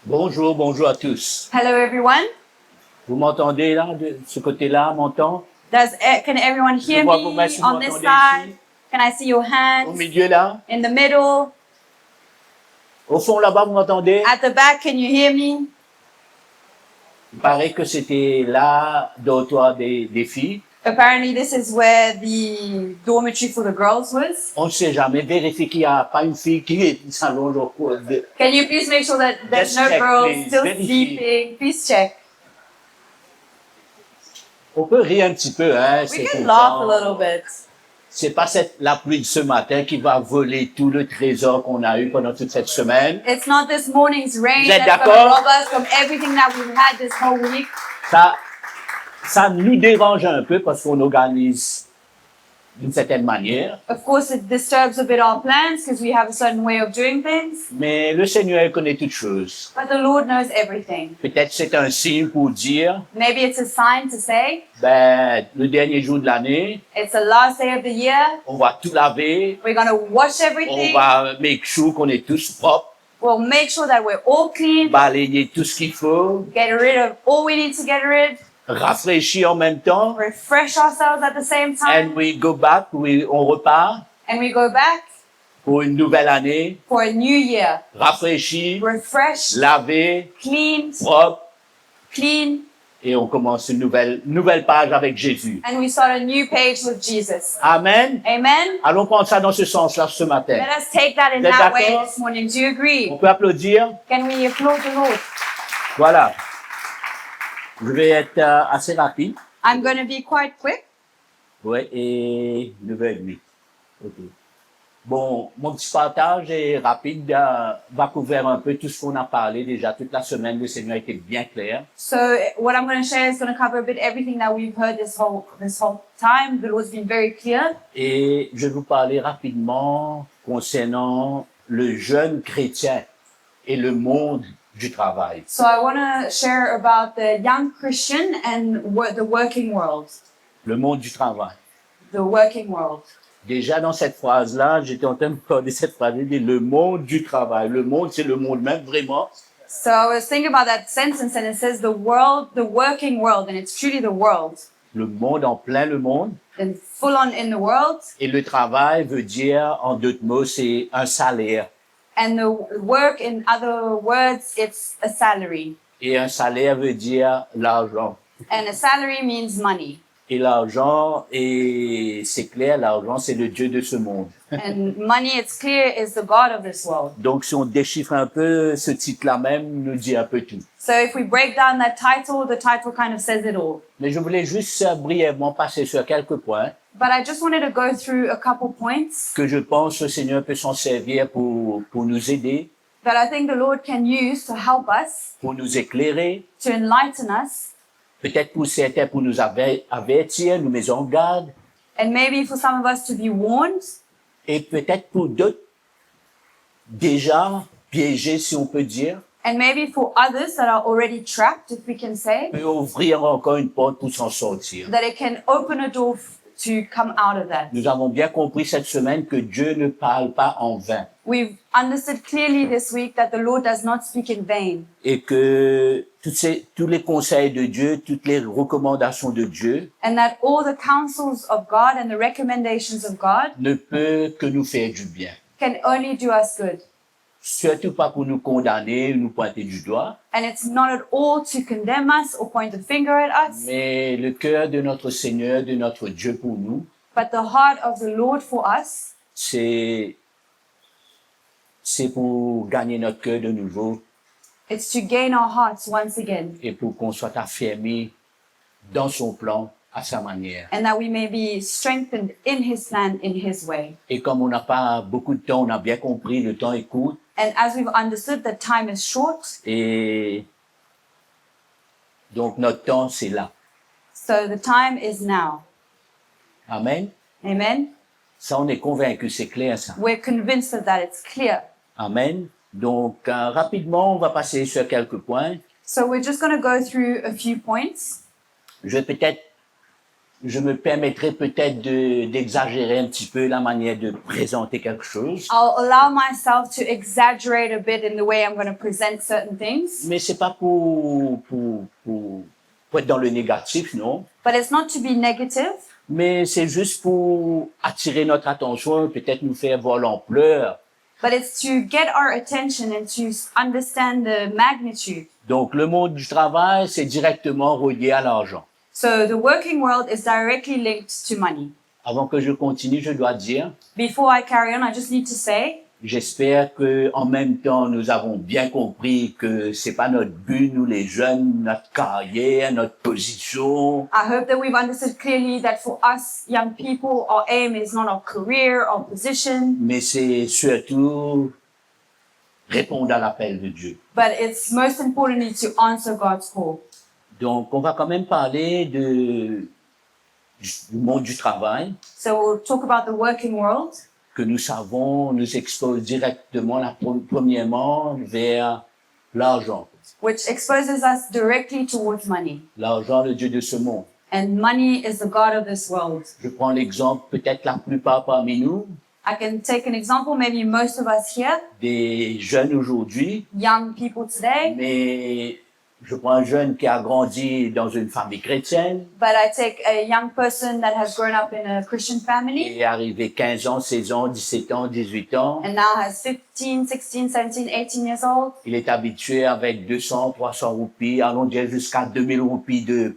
Bonjour, bonjour à tous. Hello, everyone. Vous m'entendez là, de ce côté-là, m'entend? Can everyone hear vois vos mains me si on vous this m'entendez side? ici. Can I see your Au hands? milieu là? In the middle? Au fond là-bas, vous m'entendez? At the back, can you hear me? Il paraît que c'était là, dortoir des filles. Apparently, this is where the dormitory for the girls was. On ne sait jamais. Vérifier qu'il n'y a pas une fille qui s'allonge au cours de... Can you please make sure that there's Just no check, girls please. still Verifie. sleeping? Please check. On peut rire un petit peu, hein? We C'est can tout laugh a le temps. little bit. C'est pas la pluie de ce matin qui va voler tout le trésor qu'on a eu pendant toute cette semaine. It's not this morning's rain Vous êtes that's going to d'accord? rob us from everything that we've had this whole week. Ça nous dérange un peu parce qu'on organise d'une certaine manière. Of course, it disturbs a bit our plans because we have a certain way of doing things. Mais le Seigneur il connaît toutes choses. But the Lord knows everything. Peut-être c'est un signe pour dire, Maybe it's a sign to say, le dernier jour de l'année, it's the last day of the year. on va tout laver, We're going to wash on everything. va make sure qu'on est tous propres, We'll make sure that we're all clean. balayer tout ce qu'il faut, Get rid of all we need to get rid. rafraîchir en même temps, Refresh ourselves at the same time. and we go back, on repart And we go back pour une nouvelle année, for a new year. rafraîchi, Refreshed, lavé, cleaned, propre, clean. et on commence une nouvelle page avec Jésus. And we start a new page with Jesus. Amen. Amen? Allons prendre ça dans ce sens-là ce matin. Let us take that in Vous êtes that way d'accord? this morning. Do you agree? On peut applaudir. Can we applaud the Lord? Voilà. Je vais être assez rapide. I'm going to be quite quick. Ouais, et 9h30. OK. Bon, mon petit partage est rapide, va couvrir un peu tout ce qu'on a parlé déjà toute la semaine. Le Seigneur a été bien clair. So what I'm going to share is going to cover a bit everything that we've heard this whole time. The Lord's been very clear. Et je vais vous parler rapidement concernant le jeune chrétien et le monde du travail. So I want to share about the young Christian and the working world. Le monde du travail. The working world. Déjà dans cette phrase-là, j'étais en train de parler de cette phrase, il dit le monde du travail. Le monde, c'est le monde même, vraiment. So I was thinking about that sentence and it says the world, the working world, and it's truly the world. Le monde en plein le monde. And full on in the world. Et le travail veut dire, en d'autres mots, c'est un salaire. And the work, in other words, it's a salary. Et un salaire veut dire l'argent. And a salary means money. Et l'argent, et c'est clair, l'argent, c'est le Dieu de ce monde. And money, it's clear, is the God of this world. Donc, si on déchiffre un peu, ce titre-là même nous dit un peu tout. So if we break down that title, the title kind of says it all. Mais je voulais juste brièvement passer sur quelques points But I just wanted to go through a couple points que je pense le Seigneur peut s'en servir pour nous aider, that I think the Lord can use to help us, pour nous éclairer, to enlighten us, peut-être pour certains pour nous avertir, nous mettre en garde, and maybe for some of us to be warned, et peut-être pour d'autres déjà piégés, si on peut dire, and maybe for others that are already trapped, if we can say, peut ouvrir encore une porte pour s'en sortir. that it can open a door to come out of that. Nous avons bien compris cette semaine que Dieu ne parle pas en vain We've understood clearly this week that the Lord does not speak in vain, et que tous les conseils de Dieu, toutes les recommandations de Dieu and that all the counsels of God and the recommendations of God ne peut que nous faire du bien. can only do us good. Surtout pas pour nous condamner, nous pointer du doigt, And it's not at all to condemn us or point a finger at us, mais le cœur de notre Seigneur, de notre Dieu pour nous, but the heart of the Lord for us, c'est pour gagner notre cœur de nouveau it's to gain our hearts once again, et pour qu'on soit affermi dans son plan à sa manière. and that we may be strengthened in His plan, in His way. Et comme on n'a pas beaucoup de temps, on a bien compris, le temps est court, And as we've understood that time is short, et donc notre temps, c'est là. so the time is now. Amen. Amen? Ça, on est convaincu, c'est clair ça. We're convinced of that. It's clear. Amen. Donc, rapidement, on va passer sur quelques points. So we're just going to go through a few points. Je vais peut-être je me permettrai peut-être d'exagérer un petit peu la manière de présenter quelque chose. I'll allow myself to exaggerate a bit in the way I'm going to present certain things. Mais c'est pas pour être dans le négatif, non. But it's not to be negative, Mais c'est juste pour attirer notre attention, peut-être nous faire voir l'ampleur. but it's to get our attention and to understand the magnitude. Donc, le monde du travail, c'est directement relié à l'argent. So the working world is directly linked to money. Avant que je continue, je dois dire, Before I carry on, I just need to say, j'espère que en même temps, nous avons bien compris que c'est pas notre but, nous les jeunes, notre carrière, notre position, I hope that we've understood clearly that for us young people, our aim is not our career, our position, mais c'est surtout répondre à l'appel de Dieu. but it's most importantly to answer God's call. Donc, on va quand même parler du monde du travail, So we'll talk about the working world, que nous savons nous expose directement, premièrement, vers l'argent. which exposes us directly towards money. L'argent, le Dieu de ce monde. And money is the God of this world. Je prends l'exemple, peut-être la plupart parmi nous, I can take an example, maybe most of us here, des jeunes aujourd'hui, young people today, mais je prends un jeune qui a grandi dans une famille chrétienne but I take a young person that has grown up in a Christian family et est arrivé 15 ans, 16 ans, 17 ans, 18 ans. and now has 15, 16, 17, 18 years old. Il est habitué avec 200, 300 roupies, allons dire jusqu'à 2000 roupies de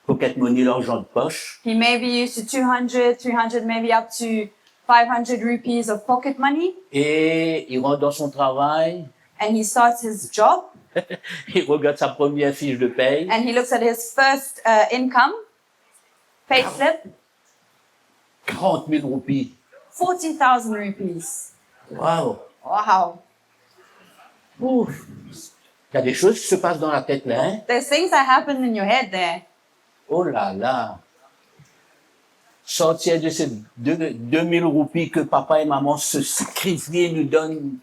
pocket money, l'argent de poche. He may be used to 200, 300, maybe up to 500 rupees of pocket money, Et il rentre dans son travail, and he starts his job il regarde sa première fiche de paye, and he looks at his first income, pay slip, 40 000 roupies. 40,000 rupees. Waouh! Wow. Ouf! Il y a des choses qui se passent dans la tête là, hein? There's things that happen in your head there. Oh là là! Sortir de ces 2000 roupies que papa et maman se sacrifient, nous donnent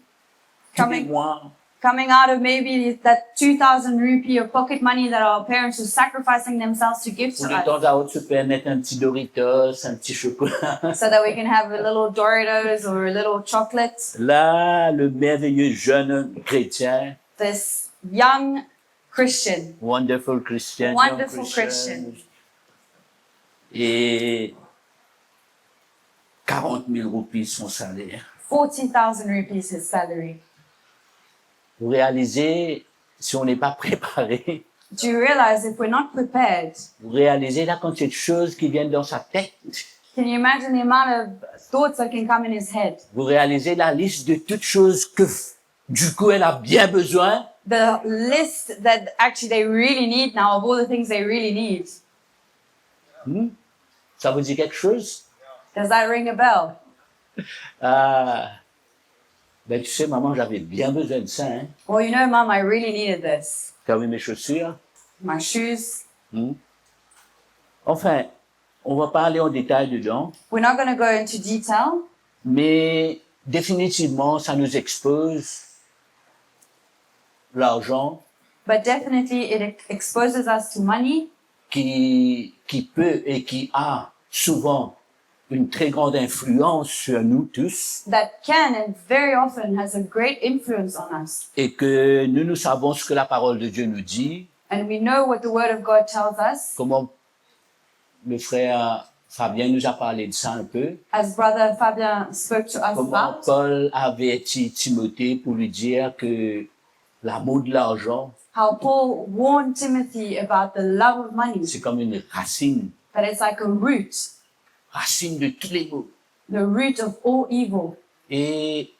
tous les Coming- mois. Coming out of maybe that 2,000 rupee of pocket money that our parents are sacrificing themselves to give Pour to de temps us à autre se permettre un petit Doritos, un petit chocolat. so that we can have a little Doritos or a little chocolate. Là, le merveilleux jeune chrétien, This young Christian, wonderful Christian, Wonderful young Christian. Et 40 000 roupies son salaire. 40,000 rupees his salary. Vous réalisez, si on n'est pas préparé, Do you realize if we're not prepared, vous réalisez la quantité de choses qui viennent dans sa tête. can you imagine the amount of thoughts that can come in his head? Vous réalisez la liste de toutes choses que, du coup, elle a bien besoin. The list that actually they really need now of all the things they really need. Ça vous dit quelque chose? Does that ring a bell? Ah, ben tu sais, maman, j'avais bien besoin de ça. Hein? Well, you know, Mom, I really needed this. Tu as vu mes chaussures? My shoes. Enfin, on va pas aller en détail dedans, We're not going to go into detail, mais définitivement, ça nous expose l'argent but definitely it exposes us to money qui peut et qui a souvent une très grande influence sur nous tous that can and very often has a great influence on us. et que nous savons ce que la parole de Dieu nous dit, And we know what the Word of God tells us. comment le frère Fabien nous a parlé de ça un peu, As Brother Fabien spoke to us comment about, Paul avait averti Timothée pour lui dire que l'amour de l'argent, how Paul warned Timothy about the love of money, c'est comme une racine, that it's like a root, racine de tous les maux. the root of all evil. Et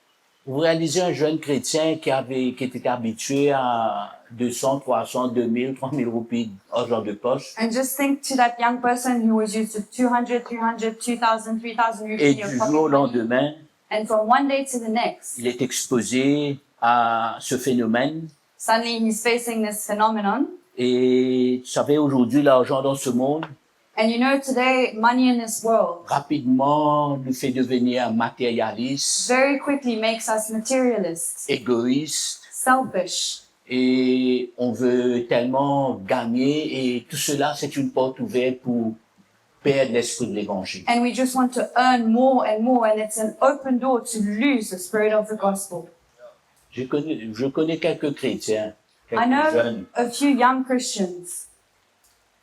vous réalisez un jeune chrétien qui était habitué à 200, 300, 2000, 3000 roupies d'argent de poche. And just think to that young person who was used to 200, 300, 2,000, 3,000 Et rupees du of jour au pocket money. lendemain, And from one day to the next, il est exposé à ce phénomène. suddenly he's facing this phenomenon. Et tu savez, aujourd'hui, l'argent dans ce monde, And you know, today, money in this world rapidement, nous fait devenir matérialistes, very quickly makes us materialists, égoïstes, selfish. et on veut tellement gagner, et tout cela, c'est une porte ouverte pour perdre l'esprit de l'évangile. And we just want to earn more, and it's an open door to lose the spirit of the gospel. Je connais quelques chrétiens, I quelques know jeunes, a few young Christians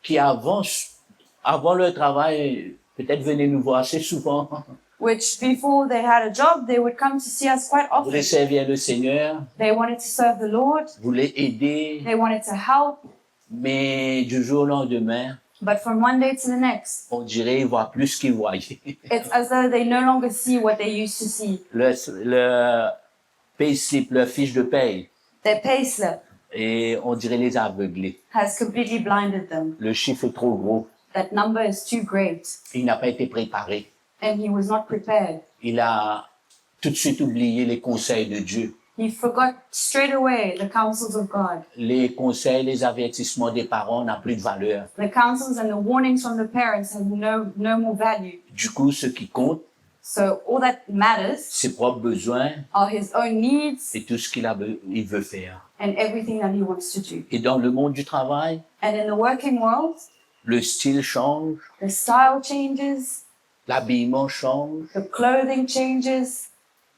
qui avant leur travail, peut-être venaient nous voir assez souvent, which before they had a job, they would come to see us quite often. voulaient servir le Seigneur, They wanted to serve the Lord, voulaient aider, they wanted to help, mais du jour au lendemain, but from one day to the next, on dirait qu'ils voient plus qu'ils voyaient. it's as though they no longer see what they used to see. Le payslip, leur fiche de paye, Their payslip et on dirait les aveugler. has completely blinded them. Le chiffre est trop gros. That number is too great, Il n'a pas été préparé. and he was not prepared. Il a tout de suite oublié les conseils de Dieu, He forgot straight away the counsels of God. les conseils, les avertissements des parents n'ont plus de valeur. The counsels and the warnings from the parents have no more value. Du coup, ce qui compte, So all that matters ses propres besoins are his own needs et tout ce il veut faire. and everything that he wants to do. Et dans le monde du travail, And in the working world, le style change, the style changes, l'habillement change, the clothing changes,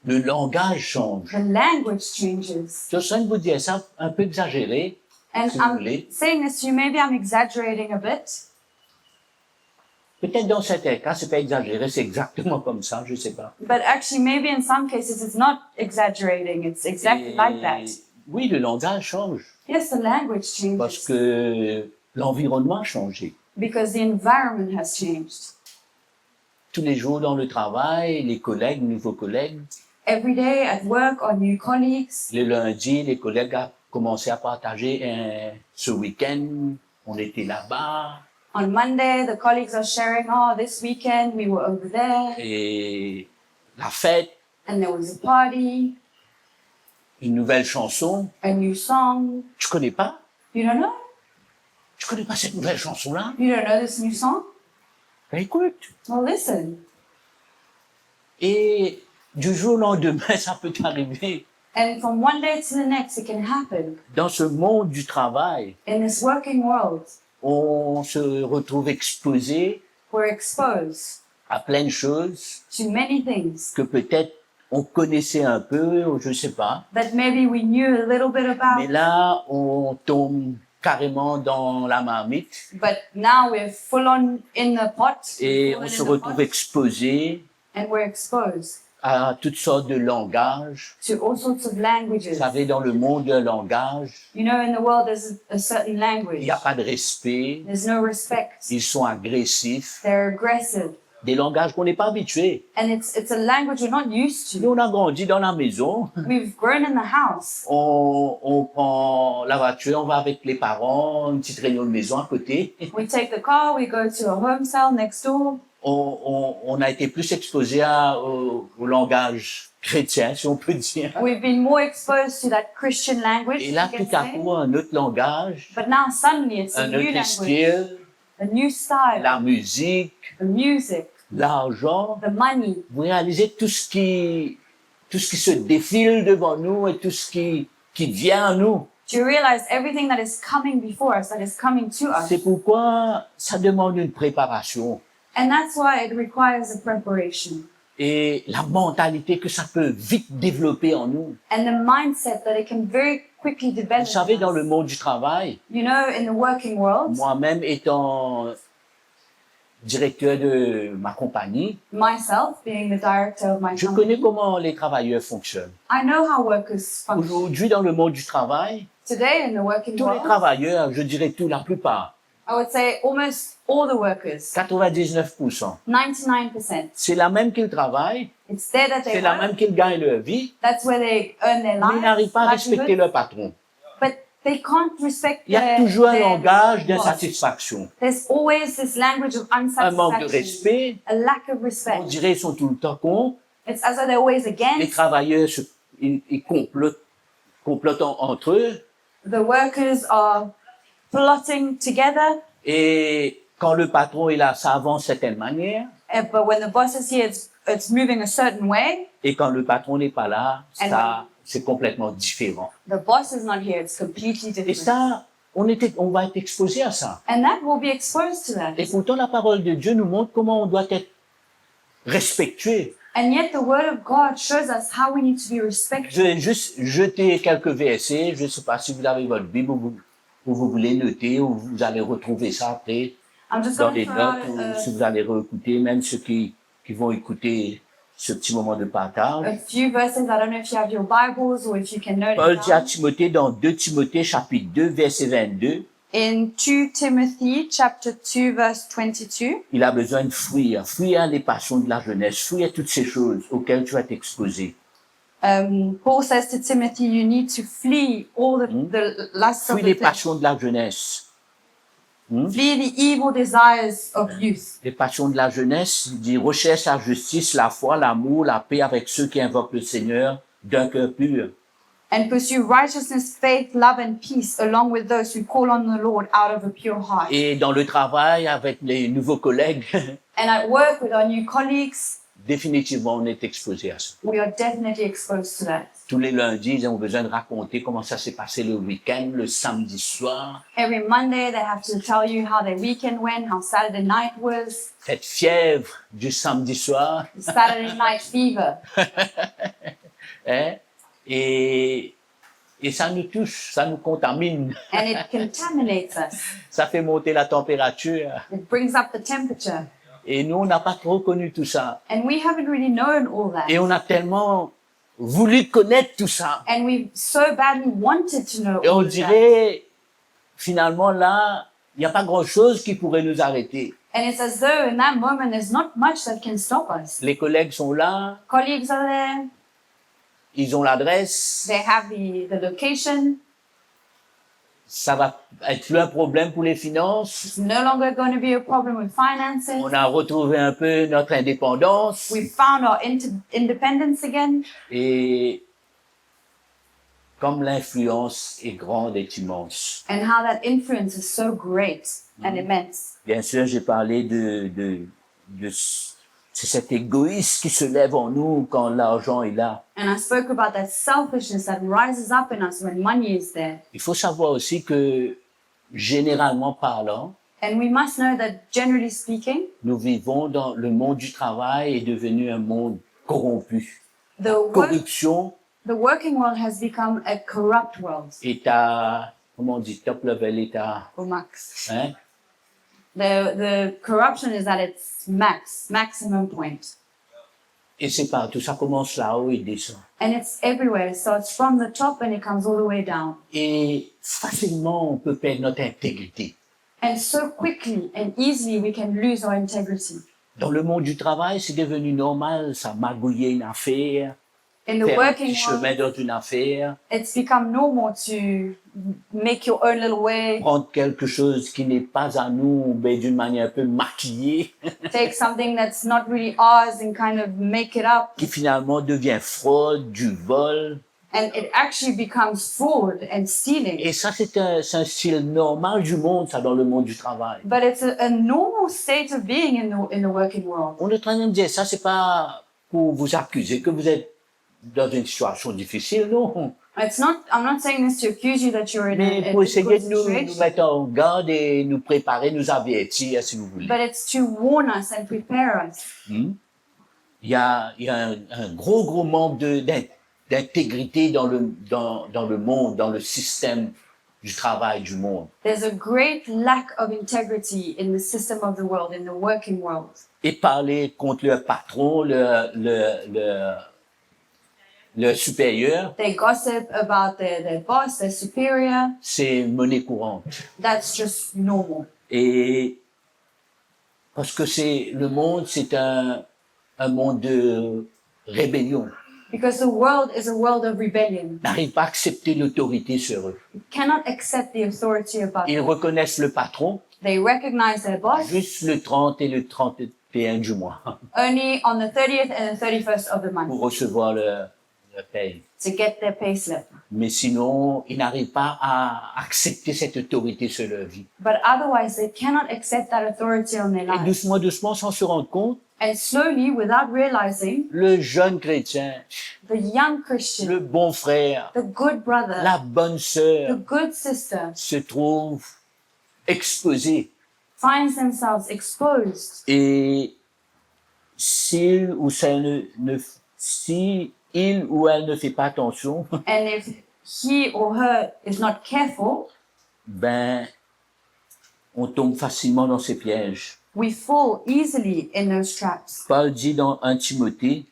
le langage change. the language changes. Je suis en train de vous dire ça un peu exagéré, And si vous I'm voulez. saying this to you, maybe I'm exaggerating a bit. Peut-être dans certains cas, c'est pas exagéré, c'est exactement comme ça, je sais pas. But actually, maybe in some cases, it's not exaggerating. It's exactly Et like that. oui, le langage change Yes, the language parce changes que l'environnement a changé. because the environment has changed. Tous les jours dans le travail, les collègues, nouveaux collègues, Every day at work, our new colleagues. le lundi, les collègues ont commencé à partager ce week-end, on était là-bas On Monday, the colleagues are sharing, oh, this weekend we were over there et la fête, and there was a party, une nouvelle chanson. a new song. Tu connais pas? You don't know? Tu connais pas cette nouvelle chanson-là? You don't know this new song? Ben écoute. Well, listen. Et du jour au lendemain, ça peut arriver. And from one day to the next, it can happen. Dans ce monde du travail, In this working world, on se retrouve exposé we're exposed à plein de choses to many things que peut-être on connaissait un peu, ou je sais pas. that maybe we knew a little bit Mais about, là, on tombe carrément dans la marmite but now we're full on in the pot. et full on in se the retrouve pot, exposé and we're exposed à toutes sortes de langages. to all sorts of languages. Vous savez, dans le monde d'un langage, You know, in the world, there's a certain il language. n'y a pas de respect, There's no respect. ils sont agressifs, They're aggressive. des langages qu'on n'est pas habitué. And it's a language we're not used Nous, to. on a grandi dans la maison, We've grown in the house. on prend la voiture, on va avec les parents, une petite réunion de maison à côté. We take the car, we go to a home cell next door. On a été plus exposé au langage chrétien, si on peut dire. We've been more exposed to that Christian language. Et là, you can tout à say. coup, un autre langage, But now suddenly it's a un new autre language, style, a new style, la musique, the music, l'argent. the money. Vous réalisez tout ce qui se défile devant nous et tout ce qui vient à nous. Do you realize everything that is coming before us, that is coming to us? C'est pourquoi ça demande une préparation And that's why it requires a preparation. et la mentalité que ça peut vite développer en nous. And the mindset that it can very quickly develop. Vous savez, in dans us. le monde du travail, You know, in the working world, moi-même étant directeur de ma compagnie, myself being the director of my je company, connais comment les travailleurs fonctionnent. I know how workers function. Aujourd'hui, dans le monde du travail, Today in the working tous les world, travailleurs, je dirais tout, la plupart, I would say almost all the workers, 99%, 99%, c'est là même qu'ils travaillent, it's there that c'est they là work. même qu'ils gagnent leur vie, That's where they earn their mais ils n'arrivent lives, pas à respecter livelihood, leur patron. but they can't respect Il y a their, toujours un their langage boss. d'insatisfaction, There's always this language of un manque de unsatisfaction, respect. a lack of On respect. dirait qu'ils sont tout le temps contre. It's as though they're always Les against. travailleurs, ils complotent entre eux. The workers are plotting together, Et quand le patron est là, ça avance de certaine manière. but when the boss is here, it's moving a certain way. Et quand le patron n'est pas là, And ça, c'est complètement différent. The boss is not here, it's completely Et different. ça, on va être exposé à ça. And that will be exposed to that. Et pourtant, la parole de Dieu nous montre comment on doit être respectué. And yet the word of God shows us how we need to be Je respected. vais juste jeter quelques versets. Je ne sais pas si vous avez votre Bible ou vous voulez noter ou vous allez retrouver ça après I'm just dans going les to throw notes out ou si vous allez réécouter, même ceux qui vont écouter ce petit moment de partage. a few verses. I don't know if you have your Bibles or if you can note Paul it dit à down. Timothée dans 2 Timothée chapitre 2 verset 22, In 2 Timothy chapter 2 verse 22, il a besoin de fuir les passions de la jeunesse, fuir toutes ces choses auxquelles tu vas t'exposer. Paul says to Timothy, you need to flee all the lusts of Fuis the les flesh. passions de la jeunesse. Flee the evil desires of youth. Les passions de la jeunesse, il dit recherche la justice, la foi, l'amour, la paix avec ceux qui invoquent le Seigneur d'un cœur pur. And pursue righteousness, faith, love, and peace along with those who call on the Lord out of a pure heart. Et dans le travail, avec les nouveaux collègues, And at work with our new colleagues, définitivement, on est exposé à ça. we are definitely exposed to that. Tous les lundis, ils ont besoin de raconter comment ça s'est passé le week-end, le samedi soir. Every Monday, they have to tell you how their weekend went, how Saturday night was, Cette fièvre du samedi soir. Saturday night fever. Hein? Et ça nous touche, ça nous contamine, And it contaminates us. ça fait monter la température. It brings up the temperature. Et nous, on n'a pas trop connu tout ça. And we haven't really known all that. Et on a tellement voulu connaître tout ça. And we so badly wanted to know Et on all of that. dirait, finalement, là, il n'y a pas grand-chose qui pourrait nous arrêter. And it's as though in that moment there's not much that can stop us. Les collègues sont là, Colleagues are there, ils ont l'adresse, they have the location. ça va être plus un problème pour les finances. It's no longer going to be a problem with finances. On a retrouvé un peu notre indépendance. We found our independence again. Et comme l'influence est grande et immense. And how that influence is so great and immense. Bien sûr, j'ai parlé c'est cet égoïsme qui se lève en nous quand l'argent est là. And I spoke about that selfishness that rises up in us when money is there. Il faut savoir aussi que, généralement parlant, And we must know that generally speaking, nous vivons dans le monde du travail est devenu un monde corrompu. Corruption the working world has become a corrupt world. est à, comment on dit, top level, est à, Or max. hein? The corruption is at its maximum point. Et c'est partout, ça commence là-haut et descend. And it's everywhere. It starts from the top and it comes all the way down. Et facilement, on peut perdre notre intégrité. And so quickly and easily we can lose our integrity. Dans le monde du travail, c'est devenu normal, ça magouiller une affaire, In the faire un working petit chemin world, dans une affaire, it's become normal to make your own little way, prendre quelque chose qui n'est pas à nous, mais d'une manière un peu maquillée, take something that's not really ours and kind of make it up. qui finalement devient fraude, du vol. And it actually becomes fraud and stealing. Et ça, c'est un style normal du monde, ça, dans le monde du travail. But it's a normal state of being in the working world. On est en train de me dire, ça, c'est pas pour vous accuser que vous êtes dans une situation difficile, non. I'm not saying this to accuse you that you're in Mais a pour essayer difficult de nous situation, mettre en garde et nous préparer, nous avertir, si vous voulez. but it's to warn us and prepare us. Il y a un gros manque d'intégrité dans le monde, dans le système du travail du monde. There's a great lack of integrity in the system of the world, in the working world. Et parler contre leur patron, le supérieur, They gossip about their boss, their superior. c'est monnaie courante. That's just normal. Et parce que le monde, c'est un monde de rébellion. Because the world is a world of rebellion. N'arrive pas à accepter l'autorité sur eux. You cannot accept the authority above Ils them. reconnaissent le patron They recognize their boss juste le 30 et le 31 du mois only on the 30th and the 31st of the month pour recevoir le paye. to get their pay slip. Mais sinon, ils n'arrivent pas à accepter cette autorité sur leur vie. But otherwise, they cannot accept that authority on their Et lives. doucement, sans se rendre compte, And slowly, without realizing, le jeune chrétien, the young Christian, le bon frère, the good brother, la bonne the sœur good sister se trouvent exposés. finds themselves exposed. Et s'il ou, si il ou elle ne fait pas attention, And if he or her is not careful, ben, on tombe facilement dans ces pièges. we fall easily in those traps. Paul dit dans 1 Timothée,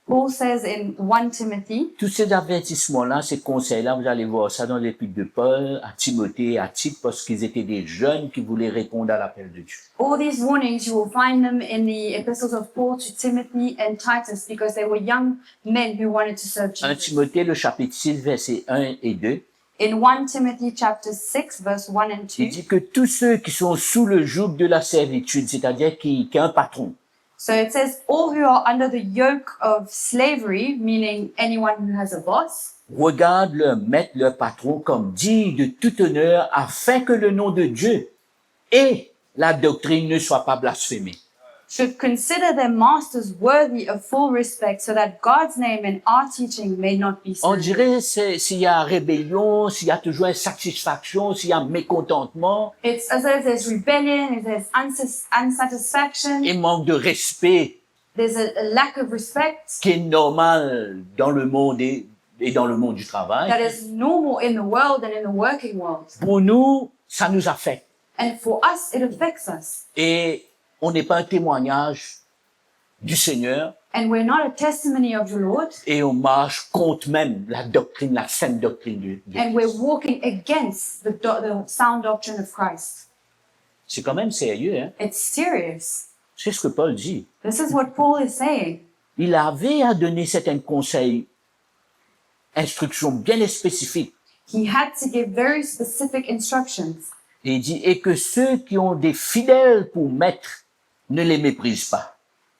Paul says in 1 Timothy, tous ces avertissements-là, ces conseils-là, vous allez voir ça dans l'épître de Paul à Timothée et à Tite, parce qu'ils étaient des jeunes qui voulaient répondre à l'appel de Dieu. all these warnings, you will find them in the epistles of Paul to Timothy and Titus because they were young men who wanted to serve 1 Jesus. Timothée, le chapitre 6, versets 1 et 2, In 1 Timothy chapter 6, verse 1 and 2, il dit que tous ceux qui sont sous le joug de la servitude, c'est-à-dire qui a un patron, so it says, all who are under the yoke of slavery, meaning anyone who has a boss, regardent leur maître, leur patron comme digne de tout honneur afin que le nom de Dieu et la doctrine ne soient pas blasphémés. should consider their masters worthy of full respect so that God's name and our teaching may not be On slandered. dirait s'il y a rébellion, s'il y a toujours insatisfaction, s'il y a mécontentement It's as if there's rebellion, if there's unsatisfaction, et manque de respect there's a lack of respect qui est normal dans le monde et dans le monde du that travail. is normal in the world and in the working world. Pour nous, ça nous affecte. And for us, it affects us. Et on n'est pas un témoignage du Seigneur And we're not a testimony of the Lord, et on marche contre même la doctrine, la sainte doctrine de and we're Christ. walking against the sound doctrine of Christ. C'est quand même sérieux, hein? It's serious. C'est ce que Paul dit. This is what Paul is saying. Il avait à donner certains conseils, instructions bien spécifiques. He had to give very specific instructions. Et il dit, et que ceux qui ont des fidèles pour maître ne les méprisent pas.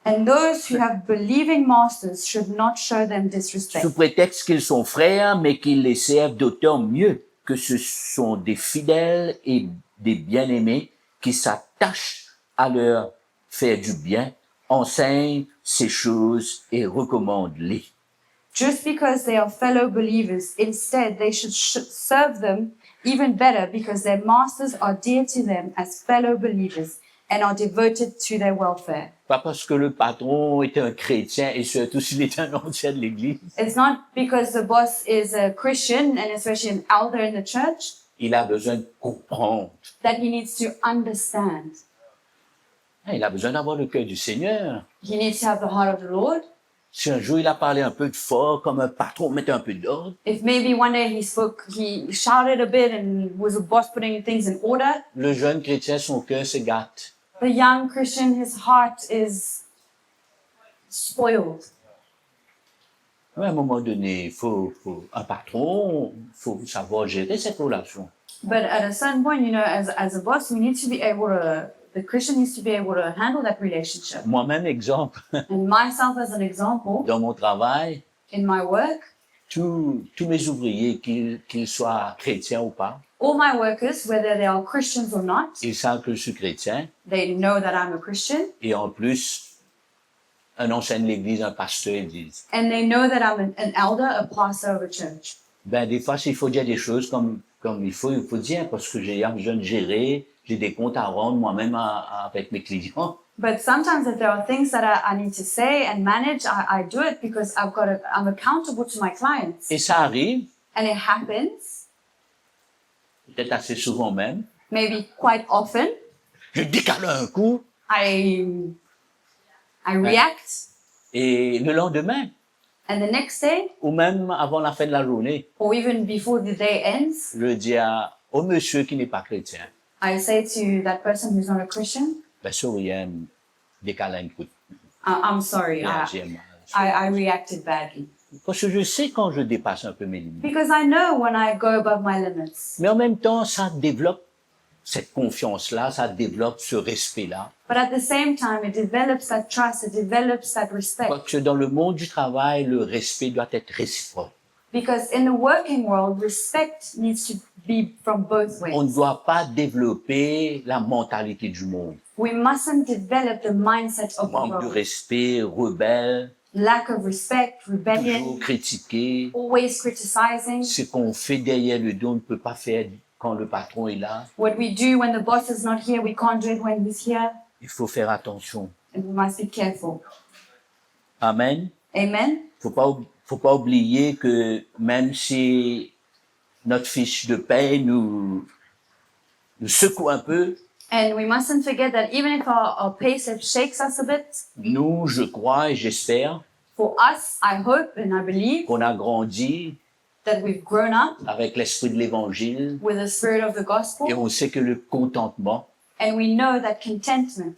And those who have believing masters should not show them disrespect. Sous prétexte qu'ils sont frères, mais qu'ils les servent d'autant mieux que ce sont des fidèles et des bien-aimés qui s'attachent à leur faire du bien, enseignent ces choses et recommandent-les. Just because they are fellow believers, instead they should serve them even better because their masters are dear to them as fellow believers and are devoted to their welfare. Pas parce que le patron est un chrétien et surtout s'il est un ancien de l'Église. It's not because the boss is a Christian and especially an elder in the church Il a besoin de comprendre. that he needs to understand. Il a besoin d'avoir le cœur du Seigneur. He needs to have the heart of the Lord. Si un jour il a parlé un peu de fort, comme un patron, mettait un peu d'ordre, If maybe one day he shouted a bit and was a boss putting things in order, le jeune chrétien, son cœur se gâte. the young Christian, his heart is spoiled. À un moment donné, un patron, faut savoir gérer cette relation. But at a certain point, you know, as a boss, we need to be able to, the Christian needs to be able to handle that relationship. Moi-même, exemple, And myself as an example, dans mon travail, in my work, tous mes ouvriers, qu'ils soient chrétiens ou pas, all my workers, whether they are Christians or not, ils savent que je suis chrétien they know that I'm a Christian, et en plus, un ancien de l'église, un pasteur, ils disent. and they know that I'm an elder, a pastor of a church. Ben, des fois, s'il faut dire des choses comme il faut dire, parce que j'ai besoin de gérer, j'ai des comptes à rendre moi-même avec mes clients. But sometimes if there are things that I need to say and manage, I do it because I'm accountable to my clients. Et ça arrive, And it happens, peut-être assez souvent même. maybe quite often, Je décale un coup I react, et le lendemain, and the next day, ou même avant la fin de la journée, or even before the day ends, je dis au monsieur qui n'est pas chrétien, I say to that person who's not a Christian, ben souriez, décale un coup. I'm sorry, J'ai mal. I reacted badly. Parce que je sais quand je dépasse un peu mes limites. Because I know when I go above my limits. Mais en même temps, ça développe cette confiance-là, ça développe ce respect-là. But at the same time, it develops that trust, it develops that respect. Parce que dans le monde du travail, le respect doit être réciproque. Because in the working world, respect needs to be from both On ne ways. doit pas développer la mentalité du monde. We mustn't develop the mindset of the Manque de world. respect, rebelle, Lack of respect, toujours rebellion, critiquer. always criticizing. Ce qu'on fait derrière le dos, on ne peut pas faire quand le patron est là. What we do when the boss is not here, we can't do it when he's here. Il faut faire attention. And we must be careful. Amen. Amen. Faut pas oublier que même si notre fiche de paie nous secoue un peu, And we mustn't forget that even if our payslip shakes us a bit, nous, je crois et j'espère for us, I hope and I believe qu'on a grandi that we've grown up avec l'esprit de l'évangile with the spirit of the et gospel. on sait que le contentement And we know that contentment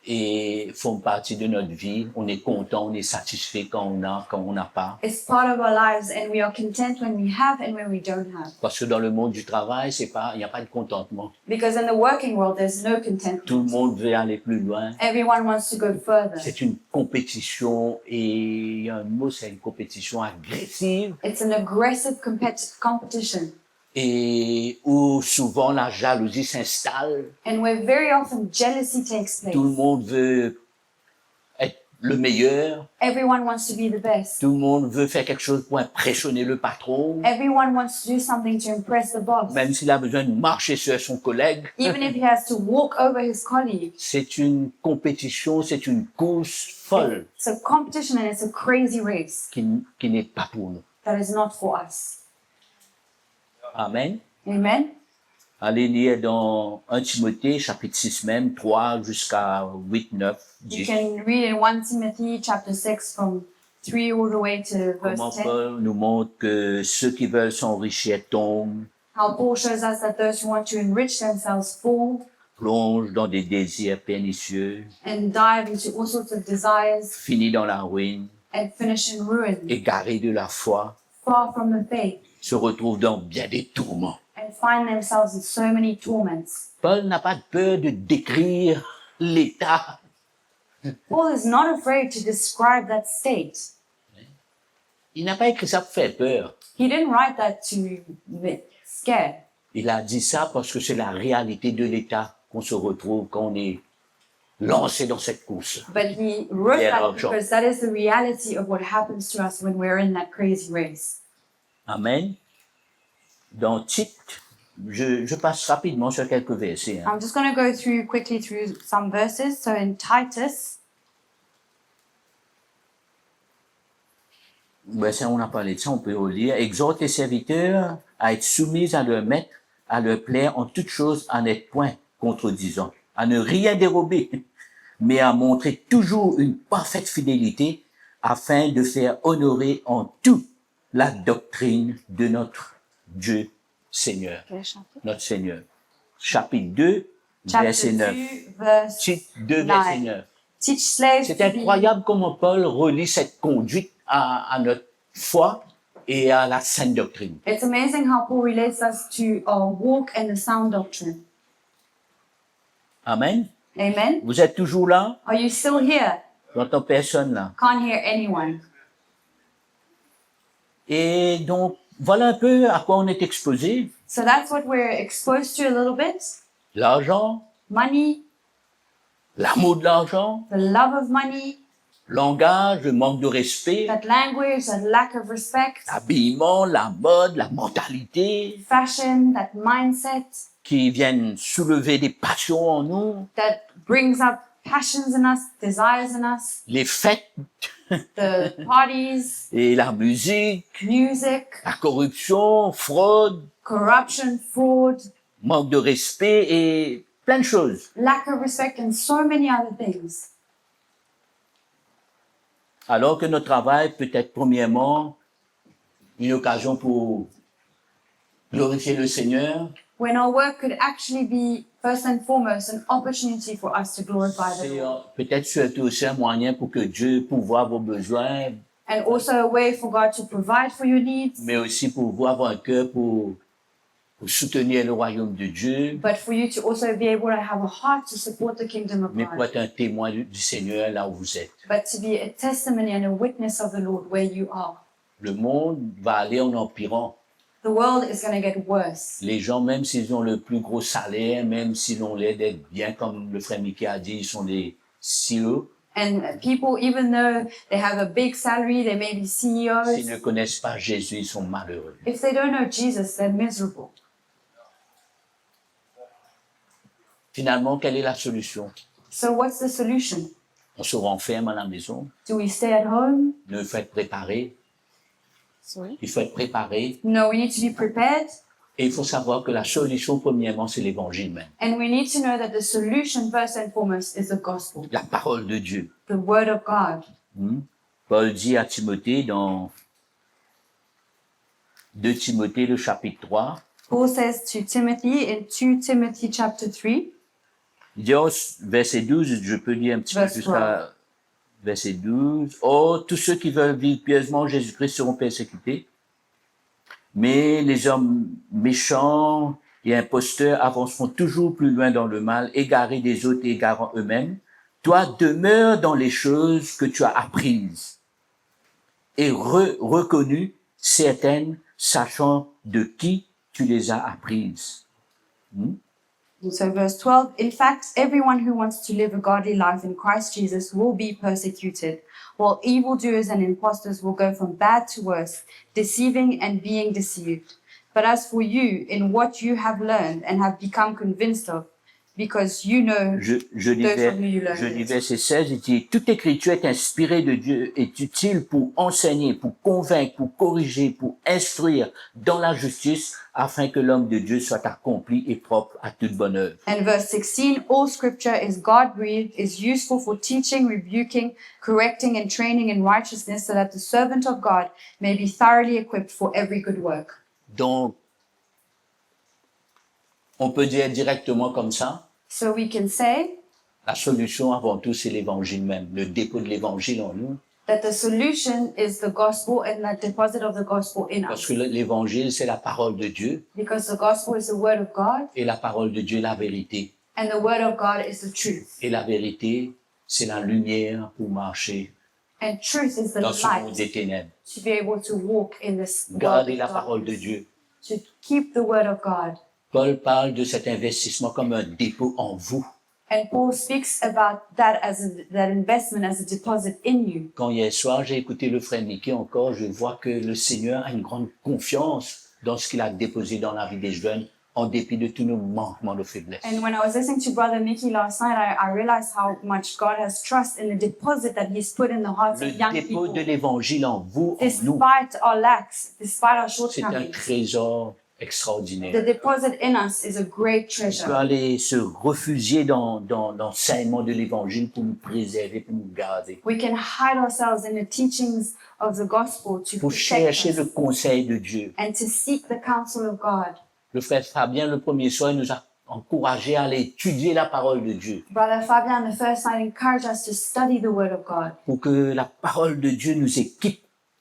et font partie de notre vie. On est content, on est satisfait quand on n'a pas. is part of our lives, and we are content when we have and when we don't have. Parce que dans le monde du travail, il n'y a pas de contentement. Because in the working world, there's no Tout le contentment. monde veut aller plus loin. Everyone wants to go further. C'est une compétition et il y a un mot, c'est une compétition agressive It's an aggressive competition. et où souvent la jalousie s'installe. And where very often jealousy takes Tout le place. monde veut être le meilleur. Everyone wants to be the best. Tout le monde veut faire quelque chose pour impressionner le patron. Everyone wants to do something to impress the boss. Même s'il a besoin de marcher sur son collègue. Even if he has to walk over his colleague. C'est une compétition, c'est une course folle It's a competition and it's a crazy race qui n'est pas pour nous. that is not for us. Amen. Amen. Allez lire dans 1 Timothée, chapitre 6 même, 3 jusqu'à 8, 9, You 10. can read in 1 Timothy chapter 6 from 3 all the way to Comment verse 10. Paul nous montre que ceux qui veulent s'enrichir tombent, How Paul shows us that those who want to enrich themselves fall plongent dans des désirs pernicieux, and dive into all sorts of desires finissent dans la ruine, and finish in ruin, égarés de la foi, far from the faith, se retrouvent dans bien des tourments. and find themselves in so many torments. Paul n'a pas peur de décrire l'état. Paul is not afraid to describe that state. Il n'a pas écrit ça pour faire peur. He didn't write that to scare. Il a dit ça parce que c'est la réalité de l'état qu'on se retrouve quand on est lancé dans cette course. But he wrote Yeah, that sure. because that is the reality of what happens to us when we're in that crazy race. Amen. Dans Tite, je passe rapidement sur quelques versets. Hein. I'm just going to go quickly through some verses. So in Titus, Ben, ça, on a parlé de ça, on peut le lire. Exhorte les serviteurs à être soumis à leur maître, à leur plaire en toutes choses, à n'être point contredisant, à ne rien dérober, mais à montrer toujours une parfaite fidélité afin de faire honorer en tout la doctrine de notre Dieu Seigneur, notre Seigneur. Chapitre 2, verset chapter 9. 2, verse Tite 2, verset 9. 9. Teach slaves C'est to be... incroyable comment Paul relie cette conduite à notre foi et à la sainte doctrine. It's amazing how Paul relates us to our walk and the sound doctrine. Amen. Amen. Vous êtes toujours là? Are you still here? J'entends personne là. Can't hear anyone. Et donc, voilà un peu à quoi on est exposé. So that's what we're exposed to a little bit. L'argent, Money, l'amour de l'argent, the love of money, langage, le manque de respect, that language, that lack of respect, l'habillement, la mode, la mentalité fashion, that mindset, qui viennent soulever des passions en nous, that brings up passions in us, desires in us, les fêtes the parties, et la musique, music, la corruption, fraude, corruption, fraud, manque de respect et plein de choses. lack of respect, and so many other things. Alors que notre travail peut être premièrement une occasion pour glorifier le Seigneur, When our work could actually be, first and foremost, an opportunity for us to glorify the c'est Lord. peut-être surtout aussi un moyen pour que Dieu pourvoie vos besoins, And also a way for God to provide for your needs, mais aussi pour vous avoir un cœur pour soutenir le royaume de Dieu, but for you to also be able to have a heart to support the kingdom of mais pour God, être un témoin du Seigneur là où vous êtes. but to be a testimony and a witness of the Lord where you are. Le monde va aller en empirant. The world is going to get worse. Les gens, même s'ils ont le plus gros salaire, même s'ils ont l'air d'être bien, comme le frère Mickey a dit, ils sont des CEO. And people, even though they have a big salary, they may be S'ils CEOs, ne connaissent pas Jésus, ils sont malheureux. if they don't know Jesus, they're miserable. Finalement, quelle est la solution? So what's the solution? On se renferme à la maison, Do we stay at home? il faut être préparé, Sorry. il faut être préparé. No, we need to be prepared. Et il faut savoir que la solution, premièrement, c'est l'évangile même, And we need to know that the solution, first and foremost, is the gospel, la parole de Dieu. the word of God. Paul dit à Timothée dans 2 Timothée, le chapitre 3, Paul says to Timothy in 2 Timothy chapter 3, il dit, oh, verset 12, je peux lire un petit peu Verse jusqu'à verset 12. Oh, tous ceux qui veulent vivre pieusement en Jésus-Christ seront persécutés. Mais les hommes méchants et imposteurs avanceront toujours plus loin dans le mal, égarés des autres et égarant eux-mêmes. Toi, demeure dans les choses que tu as apprises et reconnues, certaines, sachant de qui tu les as apprises. And so verse 12, in fact, everyone who wants to live a godly life in Christ Jesus will be persecuted, while evildoers and impostors will go from bad to worse, deceiving and being deceived. But as for you, in what you have learned and have become convinced of, because you know Je lis those from who you learned it. verset 16, il dit, toute écriture est inspirée de Dieu, est utile pour enseigner, pour convaincre, pour corriger, pour instruire dans la justice, afin que l'homme de Dieu soit accompli et propre à toute bonne œuvre. And verse 16, all scripture is God-breathed, is useful for teaching, rebuking, correcting, and training in righteousness, so that the servant of God may be thoroughly equipped for every good work. Donc, on peut dire directement comme ça, So we can say la solution avant tout, c'est l'évangile même, le dépôt de l'évangile en nous. that the solution is the gospel and the deposit of the gospel in Parce us. que l'évangile, c'est la parole de Dieu. Because the gospel is the word of God, Et la parole de Dieu, la vérité. and the word of God is the truth. Et la vérité, c'est la lumière pour marcher And truth is the dans ce monde light des ténèbres. to be able to walk in this world Gardez of la parole de darkness, Dieu. to keep the word of God. Paul parle de cet investissement comme un dépôt en vous. And Paul speaks about that as that investment as a deposit in you. Quand hier soir, j'ai écouté le frère Mickey encore, je vois que le Seigneur a une grande confiance dans ce qu'il a déposé dans la vie des jeunes, en dépit de tous nos manquements, de faiblesses. And when I was listening to Brother Mickey last night, I realized how much God has trust in the deposit that He's put in the hearts Le of young dépôt people. de l'évangile en vous, en nous, Despite our lacks, despite our c'est un shortcomings, trésor the extraordinaire. deposit in us is a great On peut treasure. aller se refugier dans l'enseignement de l'évangile pour nous préserver, pour nous garder, We can hide ourselves in the teachings of the gospel to pour protect chercher le us conseil de Dieu. and to seek the counsel of God. Le frère Fabien, le premier soir, il nous a encouragés à aller étudier la parole de Dieu, Brother Fabian, the first night, encouraged us to study the Word of God pour que la parole de Dieu nous équipe.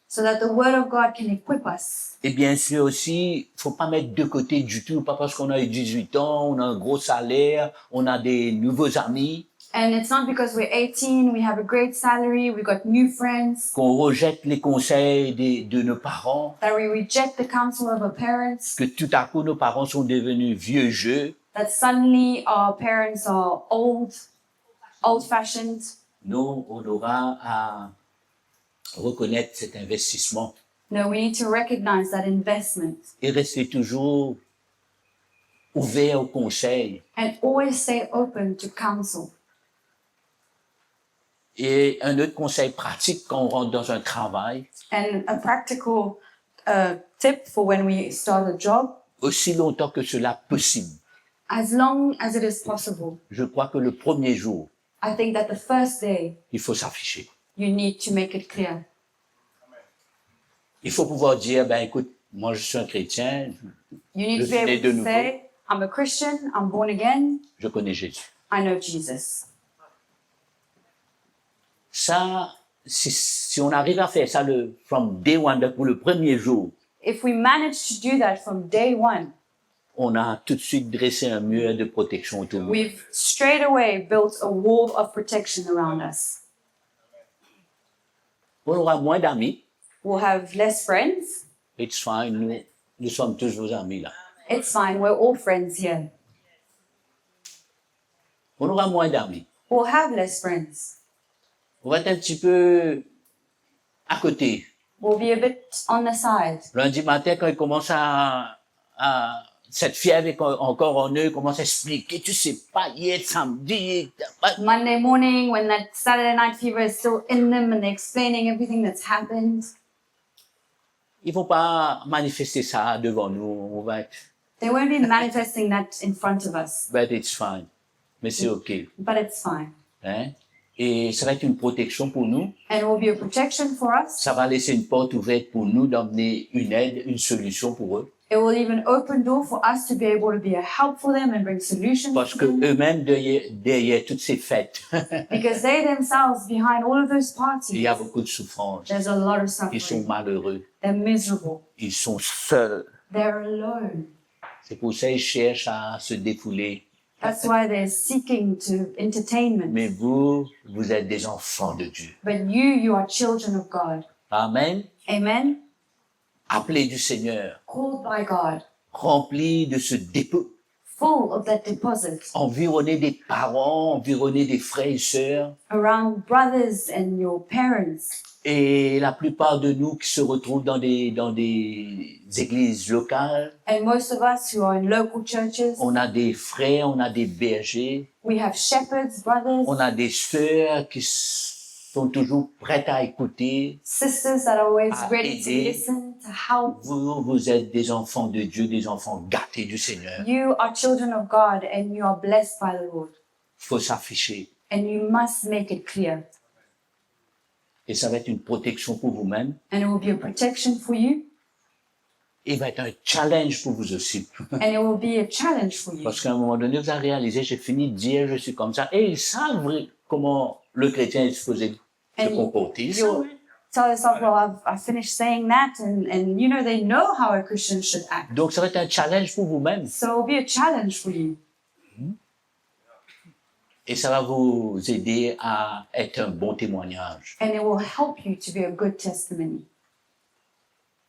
so that the Word of God can equip us. Et bien sûr aussi, faut pas mettre de côté du tout, pas parce qu'on a eu 18 ans, on a un gros salaire, on a des nouveaux amis, And it's not because we're 18, we have a great salary, we got new friends, qu'on rejette les conseils de nos parents, that we reject the counsel of our parents, que tout à coup nos parents sont devenus vieux jeux. that suddenly our parents are old-fashioned. Nous, on aura à reconnaître cet investissement No, we need to recognize that investment et rester toujours ouvert au conseil. and always stay open to counsel. Et un autre conseil pratique quand on rentre dans un travail, And a practical tip for when we start a job, aussi longtemps que cela possible. as long as it is possible, Je crois que le premier jour, I think that the first day il faut s'afficher. you need to make it clear. Il faut pouvoir dire, ben écoute, moi je suis un chrétien, You need Je to be suis né able de to nouveau. say, I'm a Christian, I'm born again, je connais Jésus. I know Jesus. Ça, si on arrive à faire ça from day one, pour le premier jour, If we manage to do that from day one, on a tout de suite dressé un mur de protection autour de nous. we've straight away built a wall of protection around us. On aura moins d'amis, will have less friends. It's fine, nous sommes tous vos amis là. It's fine, we're all friends here. On aura moins d'amis. We'll have less friends. On va être un petit peu à côté. We'll be a bit on the side. Lundi matin, quand ils commencent cette fièvre est encore en eux, ils commencent à expliquer, tu sais pas, hier samedi, Monday morning, when that Saturday night fever is still in them and they're explaining everything that's happened, ils vont pas manifester ça devant nous. On va être, they won't be manifesting that in front of us. but it's fine. Mais c'est OK. But it's fine. Hein? Et ça va être une protection pour nous. And it will be a protection for us. Ça va laisser une porte ouverte pour nous d'emmener une aide, une solution pour eux. It will even open door for us to be able to be a help for them and bring solutions Parce to que them. eux-mêmes, derrière toutes ces fêtes, Because they themselves, behind all of those il parties, y a beaucoup de souffrance. there's a lot of Ils sont suffering. malheureux. They're miserable. Ils sont seuls. They're alone. C'est pour ça qu'ils cherchent à se défouler. That's why they're seeking to entertainment. Mais vous êtes des enfants de Dieu. But you are children of God. Amen. Amen. Appelés du Seigneur. Called by God. Remplis de ce dépôt. Full of that deposit. Environnés des parents, environnés des frères et sœurs. Around brothers and your parents. Et la plupart de nous qui se retrouvent dans des églises locales, And most of us who are in local churches, on a des frères, on a des bergers, we have shepherds, brothers, on a des sœurs qui sont toujours prêtes à écouter. sisters that are always à ready to aider. listen, to help. Vous êtes des enfants de Dieu, des enfants gâtés du Seigneur. You are children of God and you are blessed by the Lord. Il faut s'afficher. And you must make it clear. Et ça va être une protection pour vous-même. And it will be a protection for you. Il va être un challenge pour vous aussi. And it will be a challenge for you. Parce qu'à un moment donné, vous allez réaliser, j'ai fini de dire, je suis comme ça. Et ils savent comment le chrétien est supposé se And comporter. Ils you'll savent. tell yourself, well, I've finished saying that. And you know, they know how a Christian should act. Donc, ça va être un challenge pour vous-même. So it will be a challenge for you. Et ça va vous aider à être un bon témoignage. And it will help you to be a good testimony.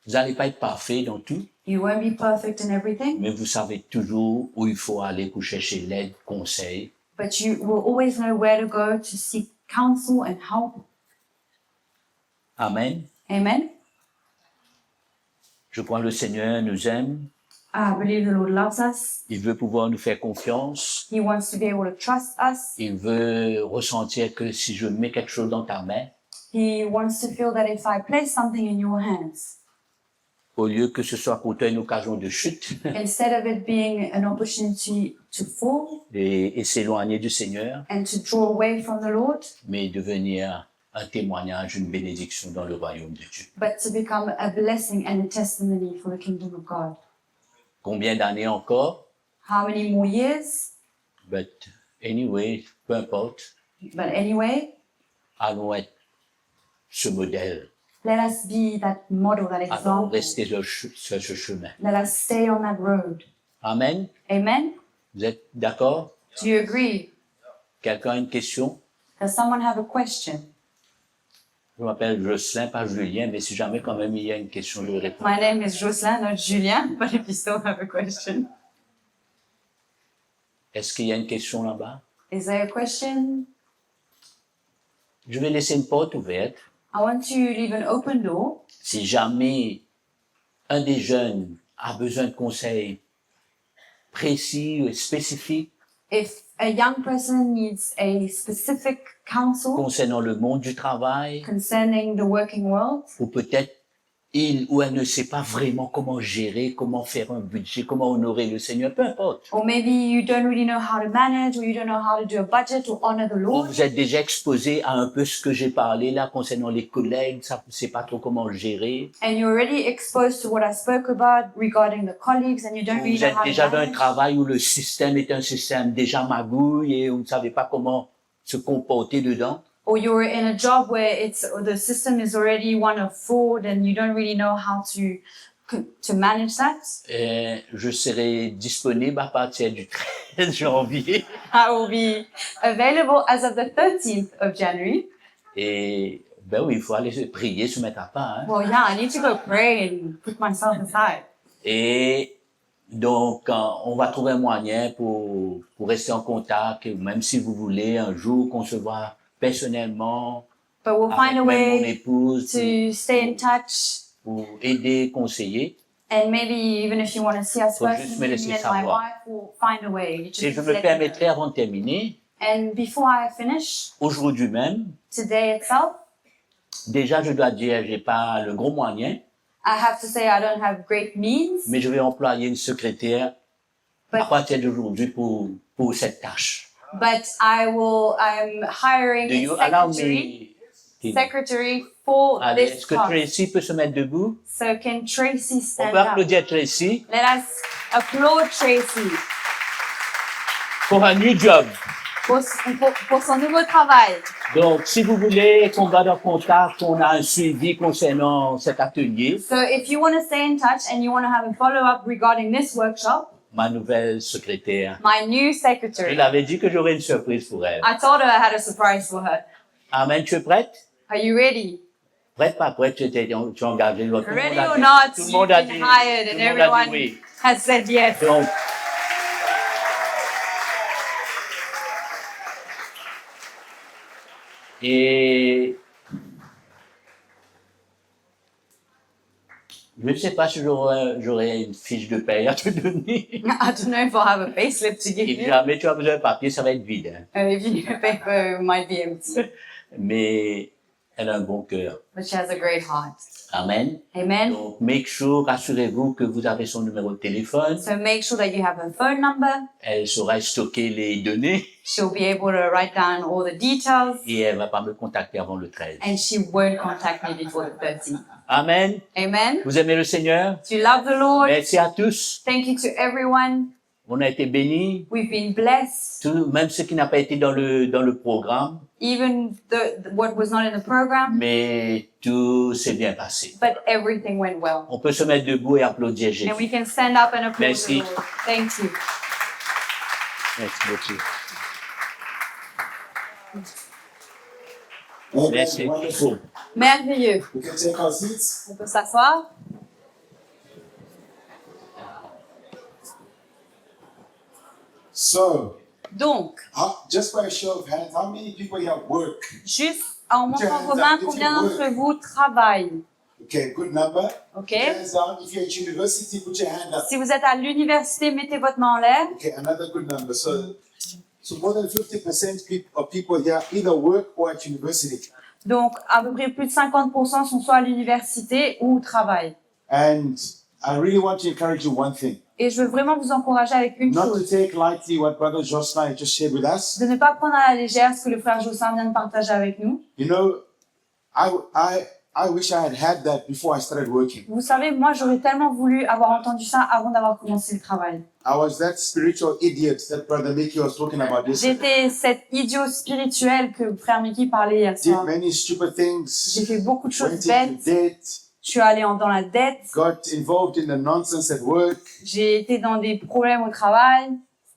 Vous n'allez pas être parfait dans tout, You won't be perfect in everything, mais vous savez toujours où il faut aller pour chercher l'aide, conseil. but you will always know where to go to seek counsel and help. Amen. Amen. Je crois que le Seigneur nous aime. I believe the Lord loves us. Il veut pouvoir nous faire confiance. He wants to be able to trust us. Il veut ressentir que si je mets quelque chose dans ta main, He wants to feel that if I place something in your hands, au lieu que ce soit pour toi une occasion de chute instead of it being an opportunity to fall et s'éloigner du Seigneur, and to draw away from the Lord, mais devenir un témoignage, une bénédiction dans le royaume de Dieu. but to become a blessing and a testimony for the kingdom of God. Combien d'années encore? How many more years? But anyway, peu importe, But anyway, allons être ce modèle. let us be that model, that Allons example. rester sur ce chemin. Let us stay on that road. Amen. Amen? Vous êtes d'accord? Do you agree? Quelqu'un a une question? Does someone have a question? Je m'appelle Jocelyn, pas Julien, mais si jamais quand même il y a une question, je vais répondre. My name is Jocelyn, not Julien, but if you still have a question. Est-ce qu'il y a une question là-bas? Is there a question? Je vais laisser une porte ouverte. I want to leave an open door. Si jamais un des jeunes a besoin de conseils précis ou spécifiques If a young person needs a specific counsel concernant le monde du travail, concerning the working world, ou peut-être il ou elle ne sait pas vraiment comment gérer, comment faire un budget, comment honorer le Seigneur, peu importe. or maybe you don't really know how to manage, or you don't know how to do a budget or honor the Ou Lord, vous êtes déjà exposé à un peu ce que j'ai parlé là concernant les collègues, ça ne sait pas trop comment gérer. and you're already exposed to what I spoke about regarding the colleagues, and you don't Ou really vous know êtes how déjà to dans un manage. travail où le système est un système déjà magouille et vous ne savez pas comment se comporter dedans. Or you're in a job where the system is already one of fraud, and you don't really know how to manage that. Et je serai disponible à partir du 13 janvier. I will be available as of the 13th of January. Et Ben oui, il faut aller se prier, se mettre à part. Hein. Well, yeah, I need to go pray and put myself aside. Et donc, on va trouver un moyen pour rester en contact, et même si vous voulez un jour qu'on se voit personnellement, But we'll avec find a même mon way épouse, to stay in touch. pour aider, conseiller. And maybe even if you want to see us Faut juste me personally, laisser me and my savoir. wife will find a way. You just Et need je to me let me permettrai, know. avant de terminer, And before I finish, aujourd'hui même, today itself, déjà, je dois dire, j'ai pas le gros moyen, I have to say I don't have great means, mais je vais employer une secrétaire à but partir d'aujourd'hui pour cette tâche. I'm hiring Do you a allow secretary for Allez, this est-ce que task. Tracy peut se mettre debout? So can Tracy On stand peut up? applaudir Tracy Let us applaud Tracy pour un new job. pour son nouveau travail. Donc, si vous voulez qu'on garde en contact, qu'on a un suivi concernant cet atelier, So if you want to stay in touch and you want to have a follow-up regarding this workshop, ma nouvelle secrétaire, my new je secretary, l'avais dit que j'aurais une surprise pour elle. I told her I had a surprise for her. Amen, tu es prête? Are you ready? Prête, pas prête, tu es engagé. Tout le monde Ready a or dit- not, tout le you've monde a been dit- hired tout and le monde a dit everyone oui. has said yes. Donc, et je ne sais pas si j'aurai une fiche de paye à te donner. I don't know if I'll have a payslip to give Si you. jamais tu as besoin de papier, ça va être vide. Hein. If you need a paper, it might be empty. Mais elle a un bon cœur. But she has a great heart. Amen. Amen. Donc, make sure, rassurez-vous que vous avez son numéro de téléphone. So make sure that you have a phone number. Elle saura stocker les données She'll be able to write down all the details. et elle va pas me contacter avant le 13. And she won't contact me before the 13th. Amen. Amen. Vous aimez le Seigneur? Do you love the Lord? Merci à tous. Thank you to everyone. On a été bénis. We've been blessed. Même ce qui n'a pas été dans le programme, Even what was not in the program, mais tout s'est bien passé. but everything went well. On peut se mettre debout et applaudir Jésus. And we can stand up and applaud Merci. the Lord. Thank you. Merci beaucoup. Amen. Merci. Wonderful. Merveilleux. We can take our seats. On peut s'asseoir. So, Donc, just by a show of hands, how many people here work? juste en montrant vos mains, combien d'entre vous travaillent? Okay, good number. OK? Hands down. If you're at university, put your hand up. Si vous êtes à l'université, mettez votre main en l'air. Okay, another good number. So more than 50% of people here either work or at university. Donc, à peu près plus de 50% sont soit à l'université ou travaillent. And I really want to encourage you one thing. Et je veux vraiment vous encourager avec une Not to chose, take lightly what Brother Joshua just shared with us. de ne pas prendre à la légère ce que le frère Jossin vient de partager avec nous. You know, I wish I had that before I started working. Vous savez, moi, j'aurais tellement voulu avoir entendu ça avant d'avoir commencé le travail. I was that spiritual idiot that Brother Mickey was talking about yesterday. J'étais cet idiot spirituel que frère Mickey parlait hier Did soir. many stupid things. J'ai fait beaucoup de Went choses into bêtes. debt. Je suis allée dans la dette. Got involved in the nonsense at work. J'ai été dans des problèmes au travail.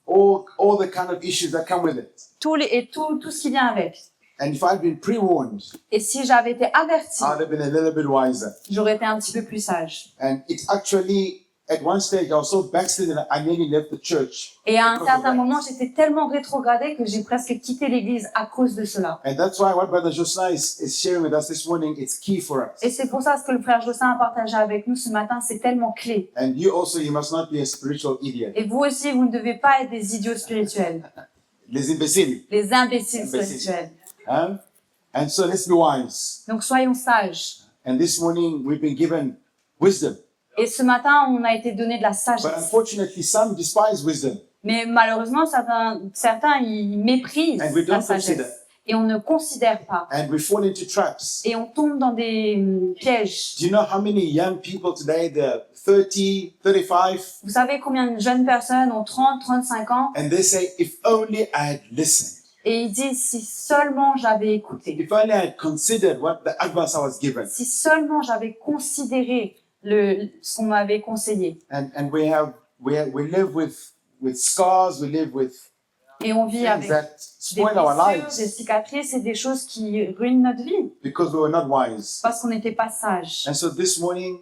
All the kind of issues that come with it. Tout ce qui vient avec. And if I'd been pre-warned, Et si j'avais été avertie, I'd have been a little bit wiser. j'aurais été un petit peu plus sage. And it actually, at one stage, I was so backslidden that I nearly left the church. Et à un because of certain that. moment, j'étais tellement rétrogradée que j'ai presque quitté l'église à cause de cela. And that's why what Brother Josiah is sharing with us this morning, it's key for us. Et c'est pour ça ce que le frère Jossin a partagé avec nous ce matin, c'est tellement clé. And you also, you must not be a spiritual idiot. Et vous aussi, vous ne devez pas être des idiots spirituels, Les imbéciles. les imbéciles Imbéciles. spirituels. Huh? And so let's be wise. Donc soyons sages. And this morning, we've been given wisdom. Et ce matin, on a été donné de la But sagesse. unfortunately, some despise wisdom. Mais malheureusement, certains ils méprisent And we la don't consider. sagesse. Et on ne considère pas. And we fall into traps. Et on tombe dans des pièges. Do you know how many young people today, they're 30, 35, Vous savez combien de jeunes personnes ont 30, 35 ans and they say, if only I had listened. et ils disent si seulement j'avais écouté, If only I had considered what the advice I was given. si seulement j'avais considéré ce qu'on m'avait conseillé. And we live with scars, we live with Et on vit things avec that des spoil our blessures, des lives cicatrices et des choses qui ruinent notre vie because we were not wise. parce qu'on n'était pas sage. And so this morning,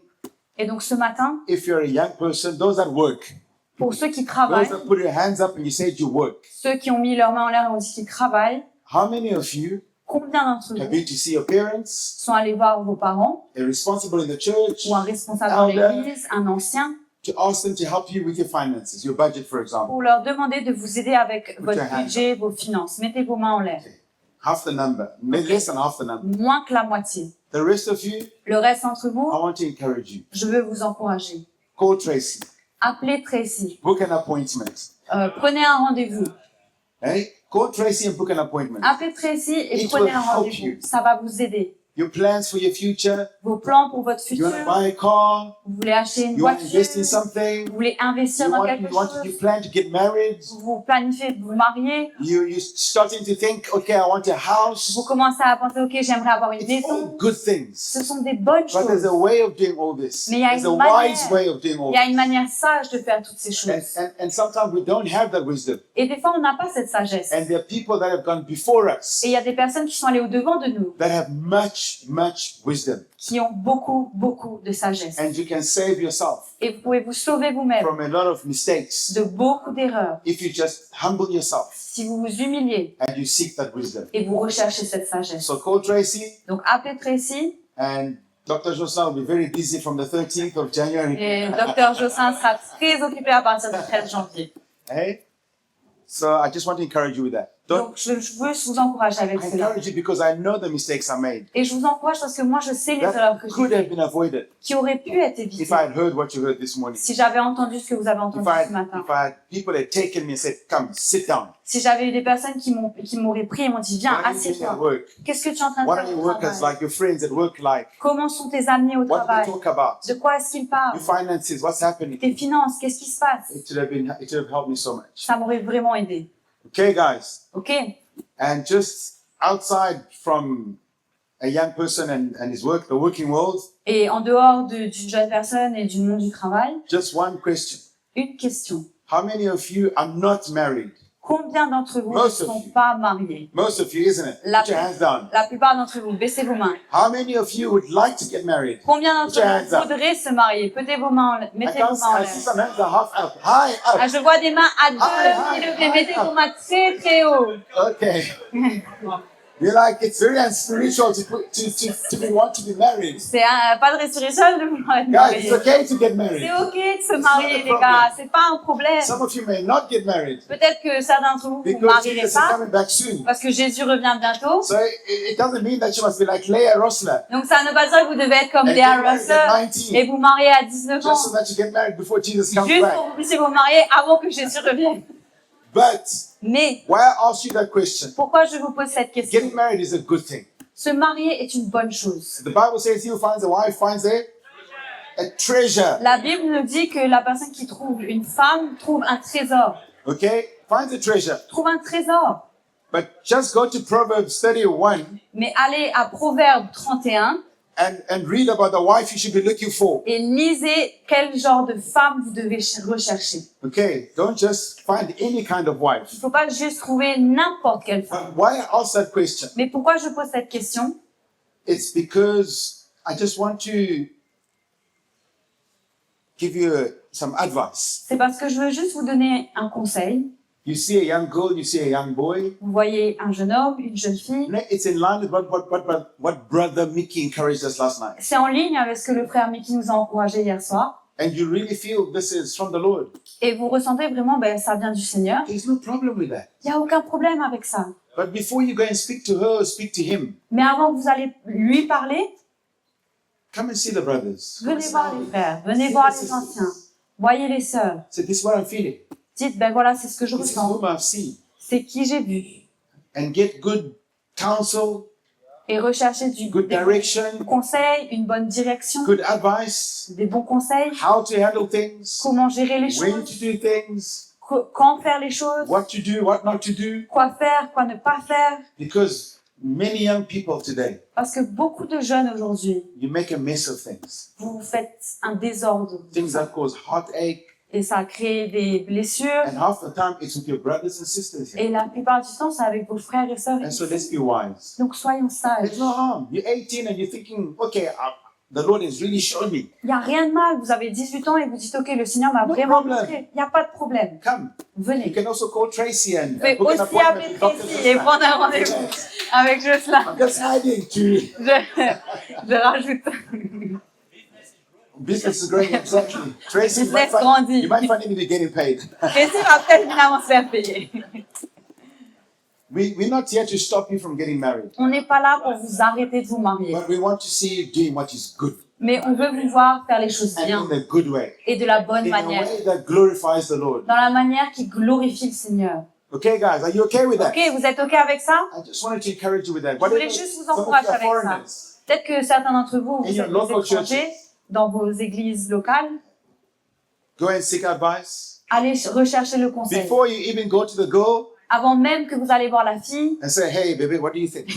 Et donc ce matin, if you're a young person, those that work, pour ceux qui those travaillent, that put your hands up and you said you work, ceux qui ont mis leurs mains en l'air et ont dit qu'ils travaillent, how many of you combien d'entre have vous been to see your parents, sont allés voir vos parents a responsible in the church, ou un responsable dans elder, l'église, un ancien, to ask them to help you with your finances, your budget, for example? pour leur demander de vous aider avec Put votre your hands budget, vos finances. Mettez vos mains en l'air. Half the number, less than half the number. Moins que la moitié. The rest of you, Le reste d'entre I vous, want to encourage you. je veux vous encourager. Call Tracy, Appelez Tracy. book an appointment. Prenez un rendez-vous. Hey, call Tracy and book an appointment. Appelez Tracy et It prenez will un help rendez-vous. you. Ça va vous aider. Your plans for your future, Vos plans pour votre you want to futur. buy a car, Vous voulez acheter une you want to voiture. invest in something, Vous voulez investir dans quelque chose. you plan to get married, Vous planifiez de vous marier. you're starting to think, okay, I want a house. Vous commencez à penser, ok, j'aimerais avoir une It's all maison. good things. Ce sont des bonnes But there's choses. a way of doing all this. Mais il y a There's a une manière. wise way of doing all Il y a this. une manière sage de faire toutes ces choses. And sometimes we don't have that wisdom. Et des fois, on n'a pas cette sagesse. And there are people that have gone before us Et il y a des personnes qui sont allées au-devant de nous, that have much wisdom. qui ont beaucoup de sagesse. And you can save yourself Et vous pouvez vous sauver vous-même from a lot of mistakes de beaucoup d'erreurs if you just humble yourself si vous vous humiliez and you seek that wisdom. et vous recherchez cette sagesse. So call Tracy, Donc appelez Tracy and Dr. Jossin will be very busy from the 13th of January. et Dr Jossin sera très occupé à partir du 13 janvier. Hey? So I just want to encourage you with that. Donc je veux vous encourager avec I cela. encourage you because I know the mistakes I made Et je vous encourage parce que moi je sais les erreurs that que j'ai could have faites, been avoided qui auraient pu être if évitées I had heard what you heard this morning. si j'avais entendu ce que vous avez entendu ce matin. If I had people that had taken me and said, come, sit down. Si j'avais eu des personnes qui m'auraient pris et m'ont dit viens, What are you doing at assieds-toi. work? Qu'est-ce que tu es en train de What faire are au your workers travail? like, your friends at work like? Comment sont tes amis au What do they travail? talk about? De quoi est-ce qu'ils parlent? Your finances, what's happening? Tes finances, qu'est-ce qui se passe? It would have helped me so much. Ça m'aurait vraiment aidé. Okay, guys. Ok? And just outside from a young person and his work, the working world, Et en dehors d'une jeune personne et du monde du travail, just one question. une question. How many of you are not married? Combien d'entre vous ne Most of sont you. pas mariés? Most of you, isn't it? La, Put your hands down. la plupart d'entre vous, baissez vos mains. How many of you would like to get married? Combien Put your hands d'entre up. vous voudraient se marier? Mettez vos mains I en see l'air. some hands are half up. High Ah, up. je vois des mains à High, deux high, pieds levés. Mettez high. vos mains très haut. Okay. You're like, it's very unspiritual to be married. C'est pas de restriction de vouloir être Guys, it's marié. okay to get married. C'est ok de se marier, les gars. C'est pas un problème. Some of you may not get married Peut-être que certains d'entre vous ne vous because marierez Jesus is pas coming back soon. parce que Jésus revient bientôt. So it doesn't mean that you must be like Leah Rossler Donc ça ne veut pas dire que vous devez être comme and Léa get married at Russell 19 et vous marier à 19 ans. just so that you get married before Jesus comes Juste back. pour que vous puissiez vous marier avant que Jésus revienne. But Mais why I asked you that question? pourquoi je vous pose cette question? Getting married is a good thing. Se marier est une bonne chose. The Bible says he who finds a wife finds a treasure. La Bible nous dit que la personne qui trouve une femme trouve un trésor. Okay? Finds a treasure. Trouve un trésor. But just go to Proverbs 31 Mais allez à Proverbe 31 and read about the wife you should be looking for. et lisez quel genre de femme vous devez rechercher. Okay? Don't just find any kind of Il wife. ne faut pas juste trouver n'importe quelle femme. Why I asked that question? Mais pourquoi je pose cette question? It's because I just want to give you some advice. C'est parce que je veux juste vous donner un conseil. You see a young girl, you see a young boy. Vous voyez un jeune homme, une jeune fille. You know, it's in line with what Brother Mickey encouraged us last night. C'est en ligne avec ce que le frère Mickey nous a encouragé hier soir. And you really feel this is from the Lord. Et vous ressentez vraiment, ça vient du Seigneur. There's no problem with that. Il n'y a aucun problème avec ça. But before you go and speak to her or speak to him, Mais avant que vous allez lui parler, come and see the brothers. Come and venez see voir the les brothers. frères, venez See voir the les sisters. anciens. Voyez les sœurs. Say, this is what I'm feeling. Dites, voilà, c'est ce que je This is ressens. whom I've seen. C'est qui j'ai vu. And get good counsel, Et recherchez des good direction, conseils, une bonne direction, good advice, des bons conseils. how to handle things, Comment gérer les when to choses, do things, quand faire les choses, what to do, what not to do. quoi faire, quoi ne pas faire. Because many young people today, Parce que beaucoup de jeunes aujourd'hui, you make a mess of things. vous faites un désordre. Things that cause heartache, Et ça crée des blessures. And half the time it's with your brothers and sisters here. Et la plupart du temps, c'est avec vos frères et sœurs. And so let's be wise. Donc soyons sages. There's no harm. You're 18 and you're thinking, okay, the Lord has really shown me. Il n'y a rien de mal. Vous avez 18 ans et vous dites, OK, le Seigneur m'a No vraiment problem. montré. Il n'y a pas de problème. Come. You Venez. can also call Tracy and Vous pouvez book an aussi appointment appeler with Dr. Tracy et Jocelyn. prendre un rendez-vous avec Jocelyn. I'm just hiding to Je rajoute. business is growing exactly. Tracy, Business grandit. you might find him getting paid. Tracy va peut-être finalement se faire payer. We're not here to stop you from getting married, On n'est pas là pour vous arrêter de vous marier. but we want to see you doing what is good Mais on veut vous voir faire les choses and bien in a good way, et de la bonne in a manière. way that glorifies the Lord. Dans la manière qui glorifie le Seigneur. Okay, guys, are you okay with that? OK, vous êtes OK avec ça? I just wanted to encourage you with that. Je voulais Whatever- juste vous some of encourager you are avec ça. foreigners. Peut-être que certains d'entre vous, In vous your êtes local des étrangers churches. dans vos églises locales. Go and seek advice. Allez rechercher le conseil. Before you even go to the girl Avant même que vous allez voir la fille, and say, hey, baby, what do you think?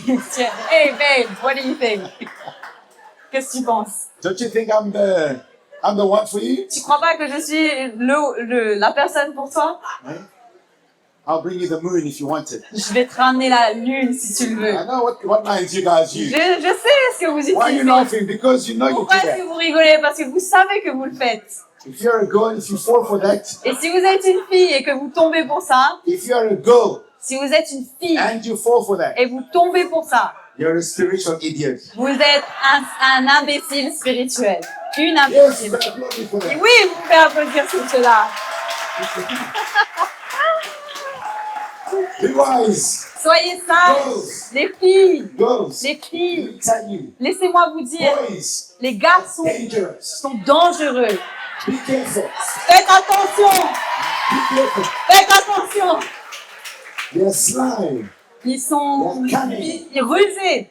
Hey babe, what do you think? Qu'est-ce que tu penses? Don't you think I'm the one for you? Tu crois pas que je suis la personne pour toi? Right? I'll bring you the moon if you want it. Je vais te ramener la lune si tu le veux. I know what lines you guys Je use. sais ce que vous Why are you utilisez. laughing? Because you know you do Pourquoi est-ce que that. vous rigolez? Parce que vous savez que vous le faites. If you're a girl, if you fall for that, Et si vous êtes une fille et que vous tombez pour ça, if you're a girl si vous êtes une fille and you fall for that, et vous tombez pour ça, you're a spiritual idiot. vous êtes un imbécile spirituel. Une Yes, imbécile. you better applaud me for Et that. oui, vous pouvez applaudir sur cela. Be wise. Soyez sages, Girls, les filles, girls, les let filles. me tell you, Laissez-moi vous dire, boys, les garçons dangerous. sont dangereux. Be careful. Faites attention, Be careful. faites attention. They're sly. Ils sont rusés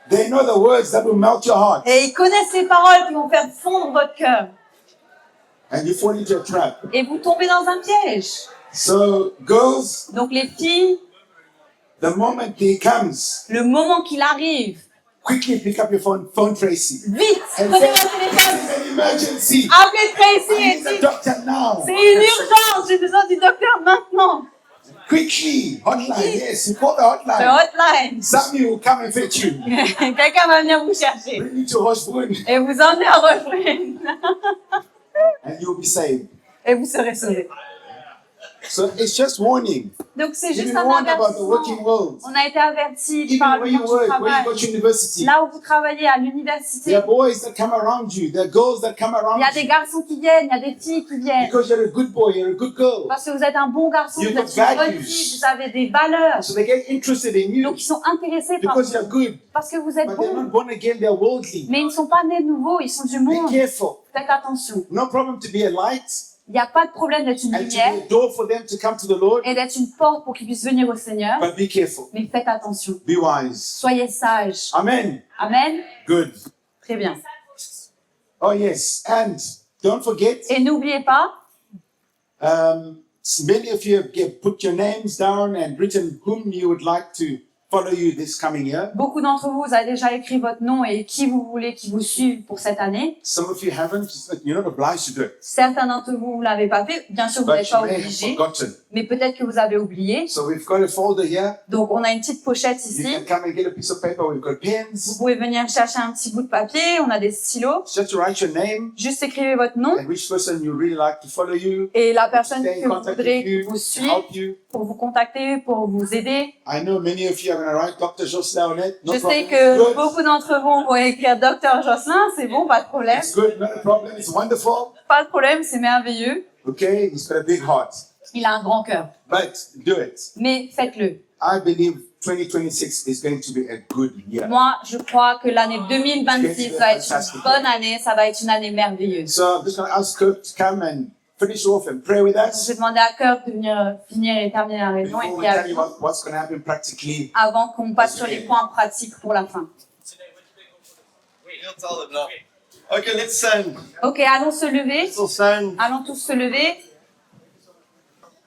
They know the words that will melt your heart, et ils connaissent les paroles qui vont faire fondre votre cœur. and you fall into a trap. Et vous tombez dans un piège. So, girls, Donc les filles, the moment he comes, le moment qu'il arrive, quickly pick up your phone Tracy, vite, and prenez say, votre téléphone, "This is an emergency. appelez Tracy I et need a dites, doctor now." c'est une urgence, j'ai besoin du docteur maintenant. Quickly, hotline. Yes, you call the Le hotline. hotline. Sammy will come and fetch you, Quelqu'un va venir vous chercher bring you to Hoshbrunn, et vous emmener à Refrain and you'll be saved. et vous serez sauvés. So it's just warning. Donc c'est You've juste been un warned about the working avertissement. world. On a été avertis Even par where le you monde du work, where you travail. go to university, Là où vous travaillez à there l'université, are boys that come around you. There are girls that come il around y a des you. garçons qui viennent, il y a des filles qui viennent. Because you're a good boy, you're a good girl. Parce que vous êtes un bon garçon, vous You've êtes got une bonne values. fille, vous avez des valeurs. So they get interested in you Donc ils sont intéressés par because vous you're good. parce que vous êtes But they're bon. not born again, they're worldly. Mais ils ne sont pas nés de nouveau, ils sont du Be monde. careful. Faites attention. No problem to be a light Il n'y a pas de problème d'être une and to be lumière a door for them to come to the Lord. et d'être une porte pour qu'ils puissent venir au Seigneur. But be careful. Mais faites attention. Be wise. Soyez sages. Amen. Amen. Good. Très bien. Oh, yes. And don't forget, Et n'oubliez pas, many of you have put your names down and written whom you would like to follow you this coming year. beaucoup d'entre vous, vous avez déjà écrit votre nom et qui vous voulez qui vous suive pour cette année. Some of you haven't. You're not obliged to do it. Certains d'entre vous ne l'avez pas fait. Bien sûr, vous But n'êtes you pas may have obligés, forgotten. mais peut-être que vous avez oublié. So we've got a folder here. Donc, on a une petite pochette You ici. can come and get a piece of paper. We've got Vous pens. pouvez venir chercher un petit bout de papier. On a des stylos. Just to write your name Juste écrivez votre nom and which person you really like to follow you, et la personne stay que in vous contact voudrez with qui you, vous to suit help you. pour vous contacter, pour vous aider. I know many of you are going to write Dr. Jocelyn on it. No Je problem. sais que Good. beaucoup d'entre vous vont écrire Docteur Jocelyn. C'est bon, pas de problème. It's good. Not a problem. It's wonderful. Pas de problème, c'est merveilleux. Okay. He's got a big heart. Il a un grand cœur. But do it. Mais faites-le. I believe 2026 is going to be a good year. Moi, je crois que l'année 2026 va être une bonne année. Ça va être une année merveilleuse. So I'm just going to ask Kirk to come and finish off and pray with Je us vais demander à Kirk de venir finir et terminer la réunion et before puis we tell you avec- what's going to happen practically. avant qu'on passe sur les points pratiques pour la fin. He'll tell them now. Okay, let's stand. Ok, allons se lever. Let's all stand. Allons tous se lever.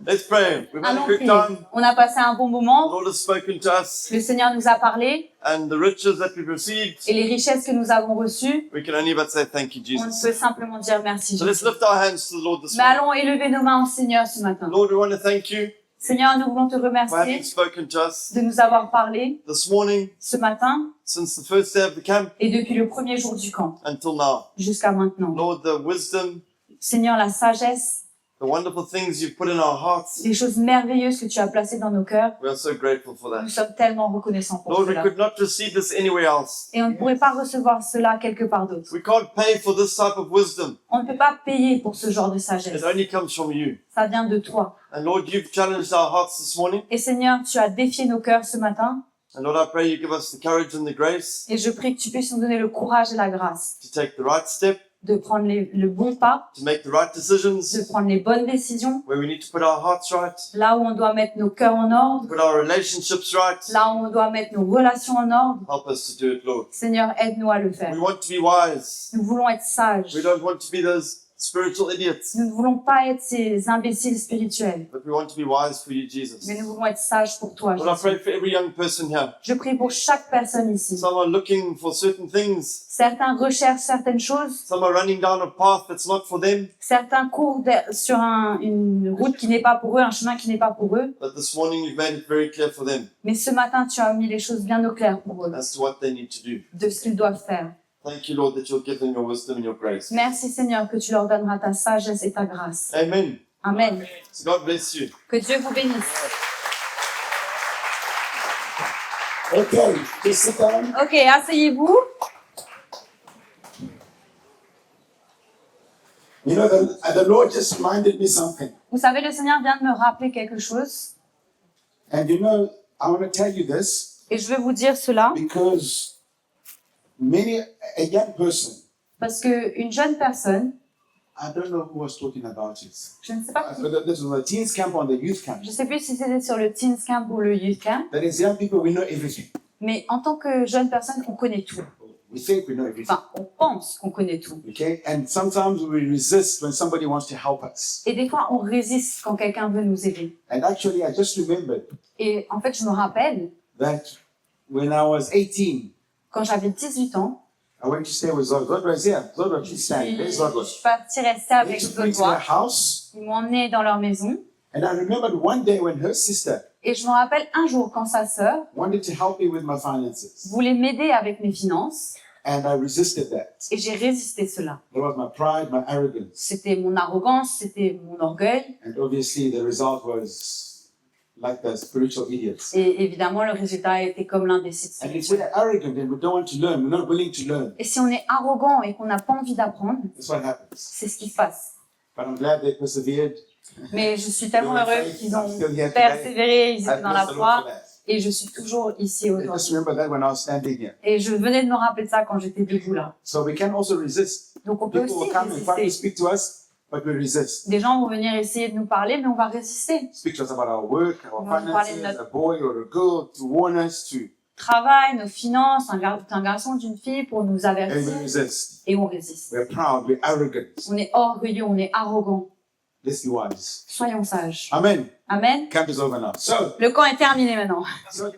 Let's pray. We've had a Allons good prier. time. On a passé un bon The moment. Lord has spoken to us, Le Seigneur nous a parlé and the riches that we've received, et les richesses que nous avons reçues, we can only but say thank you, on ne Jesus. peut simplement dire merci. So let's Jésus. lift our hands to the Lord this Mais morning. allons élever nos mains au Seigneur ce matin. Lord, we want to thank you Seigneur, nous voulons te for having remercier spoken to us de nous avoir parlé this morning, ce matin since the first day of the camp et depuis le premier jour du camp until now. jusqu'à maintenant. Lord, the wisdom, Seigneur, la sagesse, the wonderful things you've put in our hearts, les choses merveilleuses que tu as placées dans nos cœurs, we are so grateful for nous that. sommes tellement reconnaissants pour Lord, we cela. could not receive this anywhere else. Et on ne pourrait pas recevoir cela quelque part d'autre. We can't pay for this type of wisdom. On ne peut pas payer pour ce genre de It sagesse. only comes from you. Ça vient de toi. And Lord, you've challenged our hearts this morning. Et Seigneur, tu as défié nos cœurs ce matin. And Lord, I pray you give us the courage and the grace Et je prie que tu puisses nous donner le courage et la grâce to take the right step, de prendre le bon pas, to make the right de decisions, prendre les bonnes décisions, where we need to put our hearts right, là où on doit mettre nos cœurs en ordre, put our relationships right. là où on doit mettre nos relations en ordre. Help us to do it, Lord. Seigneur, aide-nous à le faire. We want to be wise. Nous voulons être sages. We don't want to be those spiritual idiots, Nous ne voulons pas être ces imbéciles spirituels, but we want to be wise for you, Jesus. mais nous voulons être sages pour toi, Lord, I pray Jésus. for every young person here. Je prie pour chaque personne ici. Some are looking for certain things. Certains recherchent certaines choses, Some are running down a path that's not for them. certains courent sur une route qui n'est pas pour eux, un chemin qui n'est pas pour eux. But this morning you've made it very clear for them Mais ce matin, tu as mis les choses bien au clair pour eux, as to what they need to do. de ce qu'ils doivent faire. Thank you, Lord, that you'll give them your wisdom and your grace. Merci Seigneur que tu leur donneras ta sagesse et ta grâce. Amen. Amen. So God bless you. Que Dieu vous bénisse. Okay, just sit down. Ok, asseyez-vous. You know, the Lord just reminded me something. Vous savez, le Seigneur vient de me rappeler quelque chose. And you know, I want to tell you this Et je vais vous dire cela because a young person, parce qu'une jeune personne, I don't know who was talking about it. je ne sais pas qui, This was a teens camp or the youth camp. je ne sais plus si c'était sur le Teens Camp ou le Youth Camp, That is, young people, we know everything. mais en tant que jeune personne, on connaît tout. We think we know everything. Enfin, on pense qu'on connaît tout. Okay? And sometimes we resist when somebody wants to help us. Et des fois, on résiste quand quelqu'un veut nous aider. And actually, I just remembered Et en fait, je me rappelle, that when I was 18, quand j'avais 18 ans, I went to stay with Zod. Zod was here. Zod was je standing. There's suis Zod. partie rester They avec took me to Zodois. their house. Ils m'ont emmené dans leur maison. And I remembered one day when her sister Et je me rappelle un jour quand sa sœur wanted to help me with my finances. voulait m'aider avec mes finances. And I resisted that. Et j'ai résisté cela. It was my pride, my arrogance. C'était mon arrogance, c'était mon orgueil. And obviously, the result was like the spiritual idiots. Et évidemment, le résultat a été comme l'imbécile And if spirituel. we're arrogant and we don't want to learn, we're not willing to learn, Et si on est arrogant et qu'on n'a pas envie d'apprendre, that's what happens. c'est ce qui se passe. But I'm glad they persevered. Mais je suis tellement They were heureux faithful. qu'ils I'm ont still here today. persévéré, ils I étaient dans la bless the Lord foi. for that. Et je suis toujours ici I aujourd'hui. just remember that when I was standing here. Et je venais de me rappeler de ça quand j'étais debout là. So we can also resist. Donc on peut People will aussi come and try to résister. speak to us, but we resist. Des gens vont venir essayer de nous parler, mais on va résister. Speak to us about our work, our Ils vont nous parler de finances, notre a boy or a girl, to warn us, to, travail, nos finances, un garçon, d'une fille pour nous and we avertir. resist. Et on résiste. We're proud, we're arrogant. On est orgueilleux, on est arrogant. Let's be wise. Soyons sages. Amen. Amen. Camp is over now. So, Le camp est terminé maintenant. so